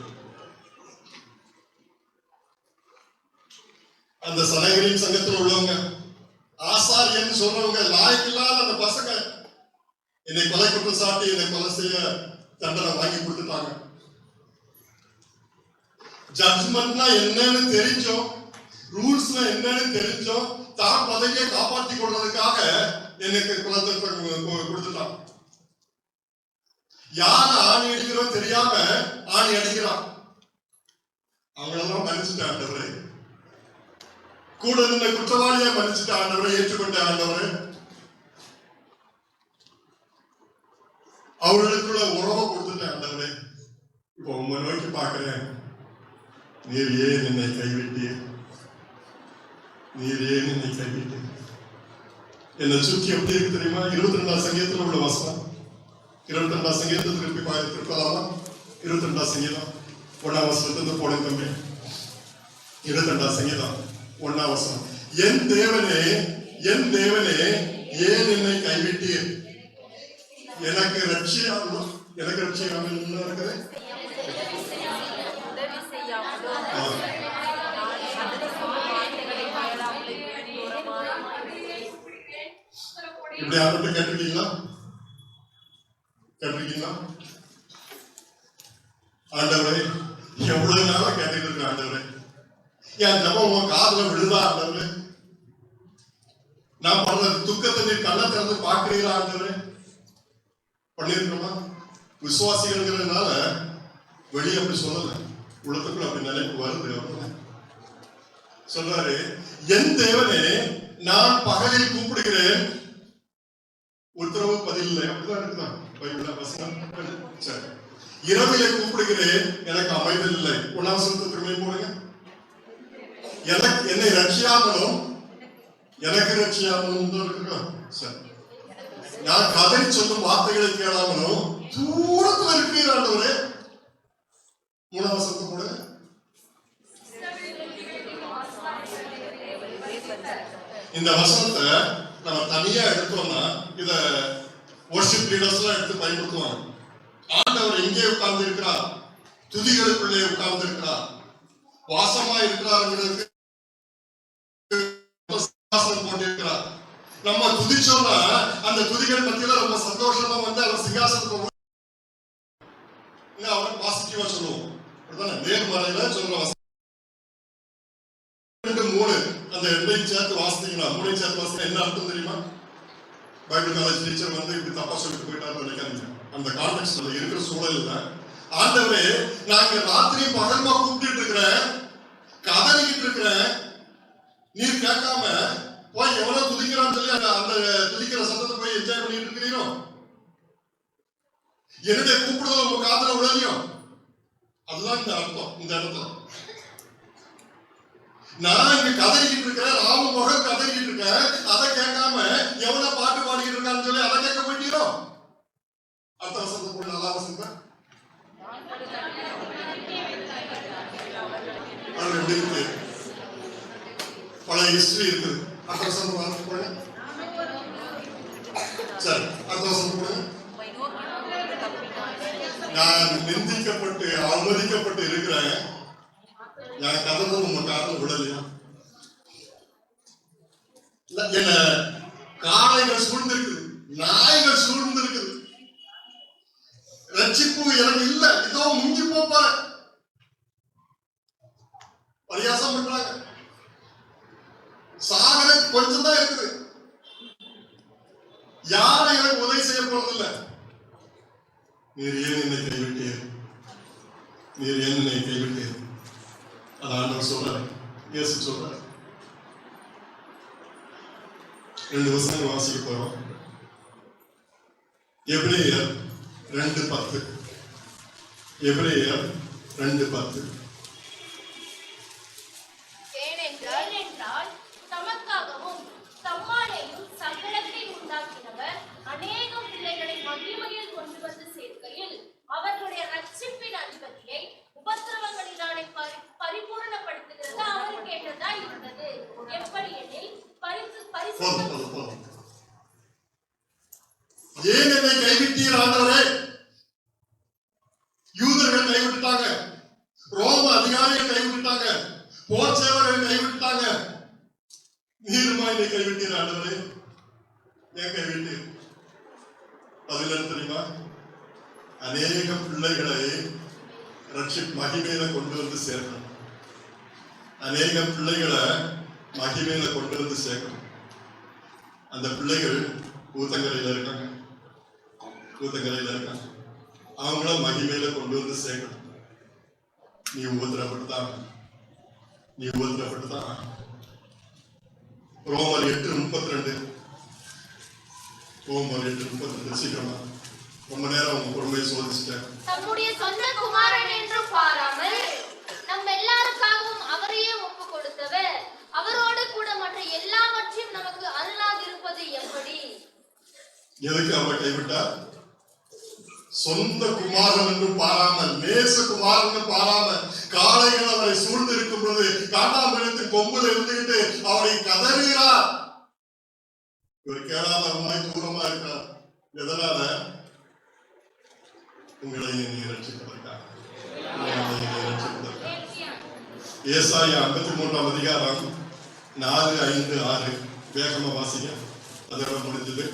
Speaker 1: அந்த சனகரின் சங்கத்தில் உள்ளவங்க, ஆசாரியன்னு சொல்றவங்க, லாயக்கில்லாத அந்த பசங்க என்னை கொலை குற்றம் சாட்டி என்னை கொலை செய்ய தண்டனை வாங்கி கொடுத்துட்டாங்க. ஜட்ஜ்மெண்ட்னா என்னன்னு தெரிஞ்சோம், ரூல்ஸ்னா என்னன்னு தெரிஞ்சோம், தான் பதவியை காப்பாற்றி கொள்றதுக்காக எனக்கு குலத்தை கொடுத்துட்டான். யார ஆணி அடிக்கிறோம் தெரியாம ஆணி அடிக்கிறான். அவங்களெல்லாம் மன்னிச்சுட்ட ஆண்டவரே, கூட நின்ற குற்றவாளியை மன்னிச்சுட்ட ஆண்டவரை, ஏற்றுக்கொண்ட ஆண்டவரே, அவர்களுக்குள்ள உறவை கொடுத்துட்ட ஆண்டவரே. இப்போ உங்க நோக்கி பார்க்கிறேன், நீர் ஏன் என்னை கைவிட்டீர்? நீர் ஏன் என்னை கைவிட்டீர்? என்னை சுற்றி எப்படி இருக்கு தெரியுமா? 22ஆம் சங்கீதத்தில் உள்ள வசனம். 22ஆம் சங்கீதத்தில் திருப்பலாமா? 22ஆம் சங்கீதம் 1ஆம் வசனத்திலிருந்து போன தம்பி. 22ஆம் சங்கீதம் 1ஆம் வசனம். என் தேவனே, என் தேவனே, ஏன் என்னை கைவிட்டீர்? எனக்கு ரட்சியாமல், எனக்கு ரட்சியாமல் இருக்குது. இப்படி யார்கிட்ட கேட்டிருக்கீங்களா? கேட்டிருக்கீங்களா? ஆண்டவரே, எவ்வளவு நாளா கேட்டுட்டு இருக்க ஆண்டவரே, என் ஜபம் உன் காதுல விழுதா ஆண்டவரே? நான் பண்ற துக்கத்தை நீ கண்ணை திறந்து பார்க்கிறீரா ஆண்டவரே? பண்ணிருக்கோமா? விசுவாசிகள்ங்கிறதுனால வெளியே அப்படி சொல்லல, உள்ளத்துக்குள்ள அப்படி நினைப்பு வருது. சொல்றாரு, என் தேவனே, நான் பகலில் கூப்பிடுகிறேன், உத்தரவு பதில் இல்லை. அப்படிதான் இருக்குதான் பைபிள்ல வசனம். சரி, இரவிலே கூப்பிடுகிறேன், எனக்கு அமைதல் இல்லை. 1ஆம் வசனத்தை திரும்பி போடுங்க. எனக்கு என்னை ரட்சியாமலும், எனக்கு ரட்சியாமலும் தான் இருக்குங்க. சரி, நான் கதை சொல்லும் வார்த்தைகளை கேளாமலும் தூரத்தில் இருக்கிறீர் ஆண்டவரே. 3ஆம் வசனத்தை போடுங்க. இந்த வசனத்தை நம்ம தனியா எடுத்தோம்னா இத வொர்ஷிப் லீடர்ஸ் எல்லாம் எடுத்து பயன்படுத்துவாங்க. ஆண்டவர் எங்கே உட்கார்ந்து இருக்கிறார்? துதிகளுக்குள்ளே உட்கார்ந்து இருக்கிறார், வாசமா இருக்கிறார், போட்டிருக்கிறார். நம்ம துதிச்சோம்னா அந்த துதிகள் மத்தியில ரொம்ப சந்தோஷமா வந்து அவர் சிங்காசனத்தை அவர் பாசிட்டிவா சொல்லுவோம். நேர்மறையில சொல்ற வசனம் 2-3 அந்த 2ஐயும் சேர்த்து வாசித்தீங்கன்னா, 3ஐயும் சேர்த்து வாசித்தா என்ன அர்த்தம் தெரியுமா? பைபிள் காலேஜ் டீச்சர் வந்து இப்படி தப்பா சொல்லிட்டு போயிட்டாருன்னு நினைக்காதீங்க. அந்த கான்டெக்ட்ல இருக்கிற சூழல்ல ஆண்டவரே, நாங்க ராத்திரி பகல்மா கூப்பிட்டு இருக்கிறேன், கதறிக்கிட்டு இருக்கிறேன், நீர் கேட்காம போய் எவ்வளவு துதிக்கிறான்னு சொல்லி அந்த துதிக்கிற சத்தத்தை போய் என்ஜாய் பண்ணிட்டு இருக்கிறீரோ? என்னுடைய கூப்பிடுதல் உங்க காதுல விழலையும்? அதுதான் இந்த அர்த்தம். இந்த இடத்துல நான் இங்க கதறிக்கிட்டு இருக்கிறேன், ராம மகன் கதறிக்கிட்டு இருக்கேன், அதை கேட்காம எவ்வளவு பாட்டு பாடிக்கிட்டு இருக்கான்னு சொல்லி அதை கேட்க போயிட்டீரோ? அடுத்த வசனத்தை போய் நல்லா வசந்த எப்படி இருக்கு, பழைய ஹிஸ்டரி இருக்குது. அடுத்த வசனத்தை போடுங்க. சரி, அடுத்த வசனத்தை போடுங்க. நான் நிந்திக்கப்பட்டு அவமதிக்கப்பட்டு இருக்கிறேன், நான் கதறது உங்க காரணம் விடலையா? என்ன காளைகள் சூழ்ந்திருக்குது, நாய்கள் சூழ்ந்திருக்குது. ரட்சிப்பு எனக்கு இல்ல, இதோ முங்கி போற பரியாசம் பண்றாங்க. சாகர கொஞ்சம் தான் இருக்குது. யாரும் எனக்கு உதவி செய்ய போறதில்லை. நீர் ஏன் என்னை கைவிட்டீர், நீர் ஏன் என்னை கைவிட்டீர்? அது ஆண்டவர் சொல்றாரு, இயேசு சொல்றாரு. 2 வசனங்கள் வாசிக்க போறோம். எபிரேயர் 2:10. எபிரேயர் 2:10.
Speaker 6: ஏனென்றால் தமக்காகவும் தம்மாலேயும் சகலத்தை உண்டாக்கினவர் அநேகம் பிள்ளைகளை மகிமையில் கொண்டு வந்து சேர்க்கையில் அவர்களுடைய ரட்சிப்பின் அதிபதியை உபத்திரவங்களினாலே பரிபூரணப்படுத்துகிறது அவருக்கு என்னதா இருந்தது. எப்படி எனில்
Speaker 1: ஏன் என்னை கைவிட்டீர் ஆண்டவரே? யூதர்கள் கைவிட்டுட்டாங்க, ரோம அதிகாரிகள் கைவிட்டுட்டாங்க, போர் சேவர்கள் கைவிட்டுட்டாங்க. நீருமா என்னை கைவிட்டீர் ஆண்டவரே? ஏன் கைவிட்டீர்? பதில் என்ன தெரியுமா? அநேக பிள்ளைகளை மகிமையில கொண்டு வந்து சேர்க்கணும். அநேக பிள்ளைகளை மகிமையில கொண்டு வந்து சேர்க்கணும். அந்த பிள்ளைகள் ஊத்தங்கரையில இருக்காங்க, ஊத்தங்கரையில இருக்காங்க. அவங்கள மகிமையில கொண்டு வந்து சேர்க்கணும். நீ உபத்திரப்பட்டுதான், நீ உபத்திரப்பட்டுதான். ரோமர் 8:32. ரோமர் 8:32. சீக்கிரமா, ரொம்ப நேரம் உங்க பொறுமையை சோதிச்சுட்டேன்.
Speaker 6: தம்முடைய சொந்த குமாரன் என்று பாராமல் நம் எல்லாருக்காகவும் அவரையே ஒப்பு கொடுத்தவர் அவரோடு கூட மற்ற எல்லாவற்றையும் நமக்கு அருளாதிருப்பது எப்படி?
Speaker 1: எதுக்கு அவரை கைவிட்டார்? சொந்த குமாரன் என்று பாராமல், நேச குமாரன் என்று பாராமல், காளைகள் அவரை சூழ்ந்து இருக்கும் பொழுது காட்டாமிருகத்தின் கொம்புல இருந்துகிட்டு அவரை கதறுகிறார். இவர் கேளாதவமாய் தூரமா இருக்கிறார். எதனால? உங்களை ரட்சிப்பதற்காக. ஏசாயா 53ஆம் அதிகாரம் 4, 5, 6. வேகமா வாசிங்க, அதோட முடிஞ்சது.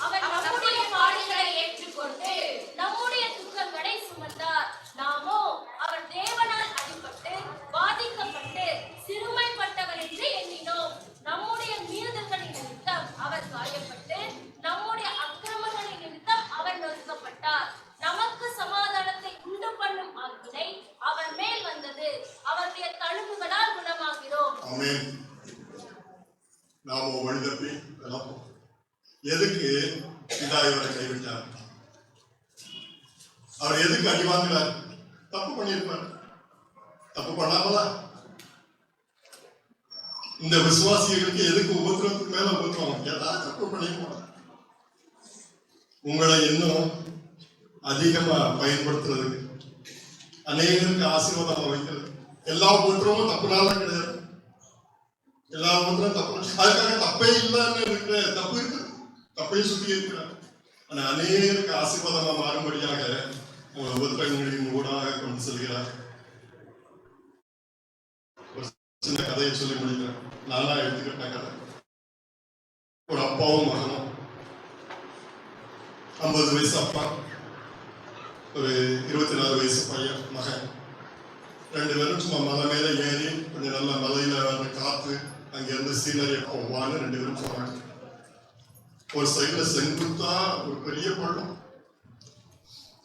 Speaker 6: அவர் நம்முடைய பாடுகளை ஏற்றுக்கொண்டு நம்முடைய துக்கங்களை சுமந்தார். நாமோ அவர் தேவனால் அடிபட்டு பாதிக்கப்பட்டு சிறுமைப்பட்டவர் என்று எண்ணினோம். நம்முடைய மீறுதல்களின் நிமித்தம் அவர் காயப்பட்டு நம்முடைய அக்கிரமங்களின் நிமித்தம் அவர் நொறுக்கப்பட்டார். நமக்கு சமாதானத்தை உண்டு பண்ணும் ஆக்கினை அவர் மேல் வந்தது. அவருடைய தழும்புகளால் குணமாகிறோம்.
Speaker 1: ஆமென். நாம வழிதப்பி கிளப்போம். எதுக்கு இதா இவரை கைவிட்டார்? அவர் எதுக்கு அடி வாங்குறார்? தப்பு பண்ணியிருப்பார். தப்பு பண்ணாமலா? இந்த விசுவாசிகளுக்கு எதுக்கு உபத்திரத்துக்கு மேல உபத்திரம்? ஏதாவது தப்பு பண்ணிருப்பாங்க. உங்களை இன்னும் அதிகமா பயன்படுத்துறதுக்கு, அநேகருக்கு ஆசீர்வாதமா வைக்கிறது. எல்லா உபத்திரமும் தப்புனால கிடையாது. எல்லா உபத்திரம் தப்பு, அதுக்காக தப்பே இல்லைன்னு இருக்கிற தப்பு இருக்கு, தப்பையும் சுத்தி இருக்கிறார். ஆனா அநேகருக்கு ஆசீர்வாதமா மாறும்படியாக உங்க உபத்திரங்களின் ஊடாக கொண்டு செல்கிறார். ஒரு சின்ன கதையை சொல்லி முடிக்கிறேன். நானா எடுத்துக்கிட்ட கதை. ஒரு அப்பாவும் மகனும், 50 வயசு அப்பா, ஒரு 24 வயசு பையன் மகன். 2 பேரும் சும்மா மலை மேல ஏறி கொஞ்சம் நல்ல மலையில வர்ற காத்து அங்கிருந்து சீனரியை போவான்னு 2 பேரும் போறாங்க. ஒரு சைடுல செங்குத்தா ஒரு பெரிய பள்ளம்.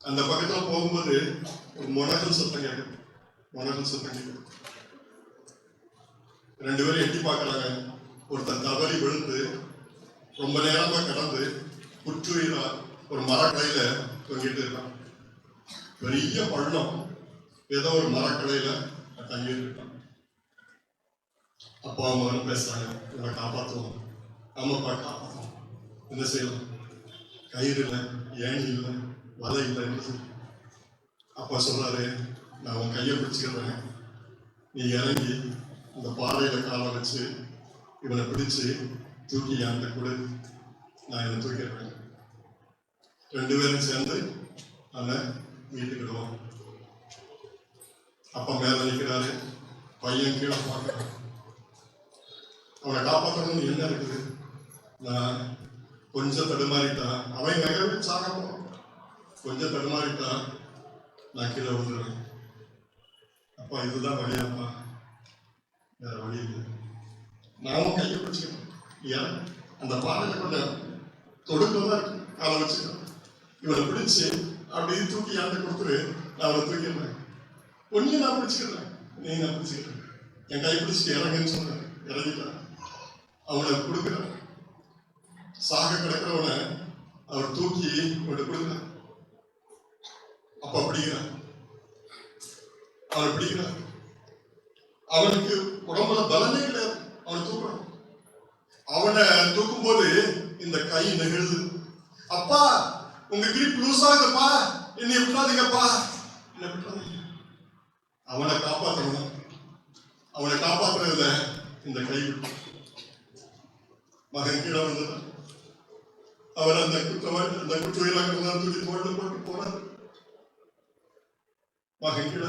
Speaker 1: அந்த பக்கத்துல போகும்போது ஒரு முனகல் சத்தம் கேட்குது, முனகல் சத்தம் கேட்குது. 2 பேரும் எட்டி பார்க்கறாங்க. ஒருத்தன் தவறி விழுந்து ரொம்ப நேரமா கடந்து புற்றுயிரா ஒரு மரக்கலையில தொங்கிட்டு இருக்கான். பெரிய பள்ளம், ஏதோ ஒரு மரக்கலையில தங்கிட்டு இருக்கான். அப்பா மகன் பேசுறாங்க, இவரை காப்பாற்றுவோம். ஆமாப்பா காப்பாற்றுவோம். என்ன செய்யலாம்? கயிறு இல்லை, ஏணி இல்லை, வலை இல்லை, என்ன செய்யும்? அப்பா சொல்றாரு, நான் உன் கையை பிடிச்சுக்கிறேன், நீ இறங்கி இந்த பாறையில காலை வச்சு இவனை பிடிச்சு தூக்கி என்கிட்ட கொடு, நான் இவனை தூக்கிடுறேன். 2 பேரும் சேர்ந்து அவனை மீட்டுக்கிடுவோம். அப்பா மேல நிற்கிறாரு, பையன் கீழே பார்க்கிறான். அவனை காப்பாற்றணும்னு என்ன இருக்குது? நான் கொஞ்சம் தடுமாறிட்டான். அவன் நகவே சாகப்போ கொஞ்சம் தடுமாறிட்டான். நான் கீழே விழுந்துடுறேன். அப்பா இதுதான் வழியாப்பா, வேற வழி இல்லை. நானும் கையை பிடிச்சிக்கணும். ஏன் அந்த பாதையில கொஞ்சம் தொடுக்கதான் இருக்கு. காலை வச்சுக்கணும். இவனை பிடிச்சு அப்படி தூக்கி யார்ட்ட கொடுத்துரு, நான் அவனை தூக்கிடுறேன். ஒன்னையும் நான் பிடிச்சிக்கிறேன், நீ நான் பிடிச்சிக்கிறேன். என் கை பிடிச்சிட்டு இறங்குன்னு சொன்னேன். இறங்கிட்டான். அவனை கொடுக்குறேன். சாக கிடக்கிறவனை அவர் தூக்கி அவன்கிட்ட கொடுக்குறான். அப்ப பிடிக்கிறான். அவனை பிடிக்கிறான். அவனுக்கு உடம்புல பலனே கிடையாது. அவனை தூக்கணும். அவனை தூக்கும் போது இந்த கை நெகிழுது. அப்பா உங்க கிரிப் லூஸ் ஆகுதுப்பா, என்னை விட்டுறாதீங்கப்பா, என்னை விட்டுறாதீங்க. அவனை காப்பாற்றணும். அவனை காப்பாற்றுறதுல இந்த கை விட்டு மகன் கீழே வந்ததான். அவர் அந்த குற்றவாளியாக தூக்கி போட்டு போனார். மகன் கீழே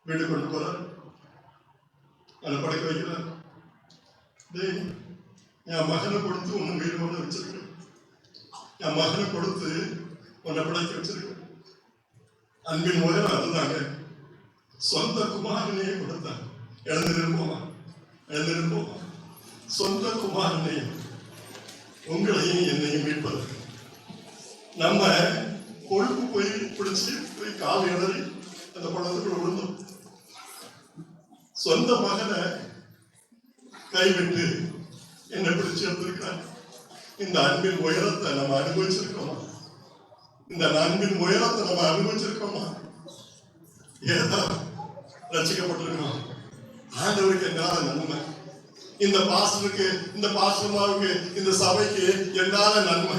Speaker 1: வீடு கொண்டு போறார். அவனை படுக்க வைக்கிறார். டேய், என் மகனை கொடுத்து உன்னை வீடு கொண்டு வச்சிருக்கேன். என் மகனை கொடுத்து உன்னை படைக்க வச்சிருக்கேன். அன்பின் உயரம் அதுதாங்க. சொந்த குமாரனையே கொடுத்தாங்க. எழுந்திருப்போமா, எழுந்திருப்போமா. சொந்த குமாரனை உங்களையும் என்னையும் மீட்பதற்கு நம்ம கொழுப்பு போய் பிடிச்சி போய் கால் இடறி அந்த பழத்துக்குள்ள விழுந்தோம். சொந்த மகனை கைவிட்டு என்ன பிடிச்சு எடுத்திருக்கிறாங்க. இந்த அன்பின் உயரத்தை நம்ம அனுபவிச்சிருக்கோமா? இந்த அன்பின் உயரத்தை நம்ம அனுபவிச்சிருக்கோமா? ஏதோ ரசிக்கப்பட்டிருக்கோம். ஆண்டவருக்கு என்னால நன்மை, இந்த பாஸ்டருக்கு, இந்த பாஸ்டர்மாவுக்கு, இந்த சபைக்கு என்னால நன்மை.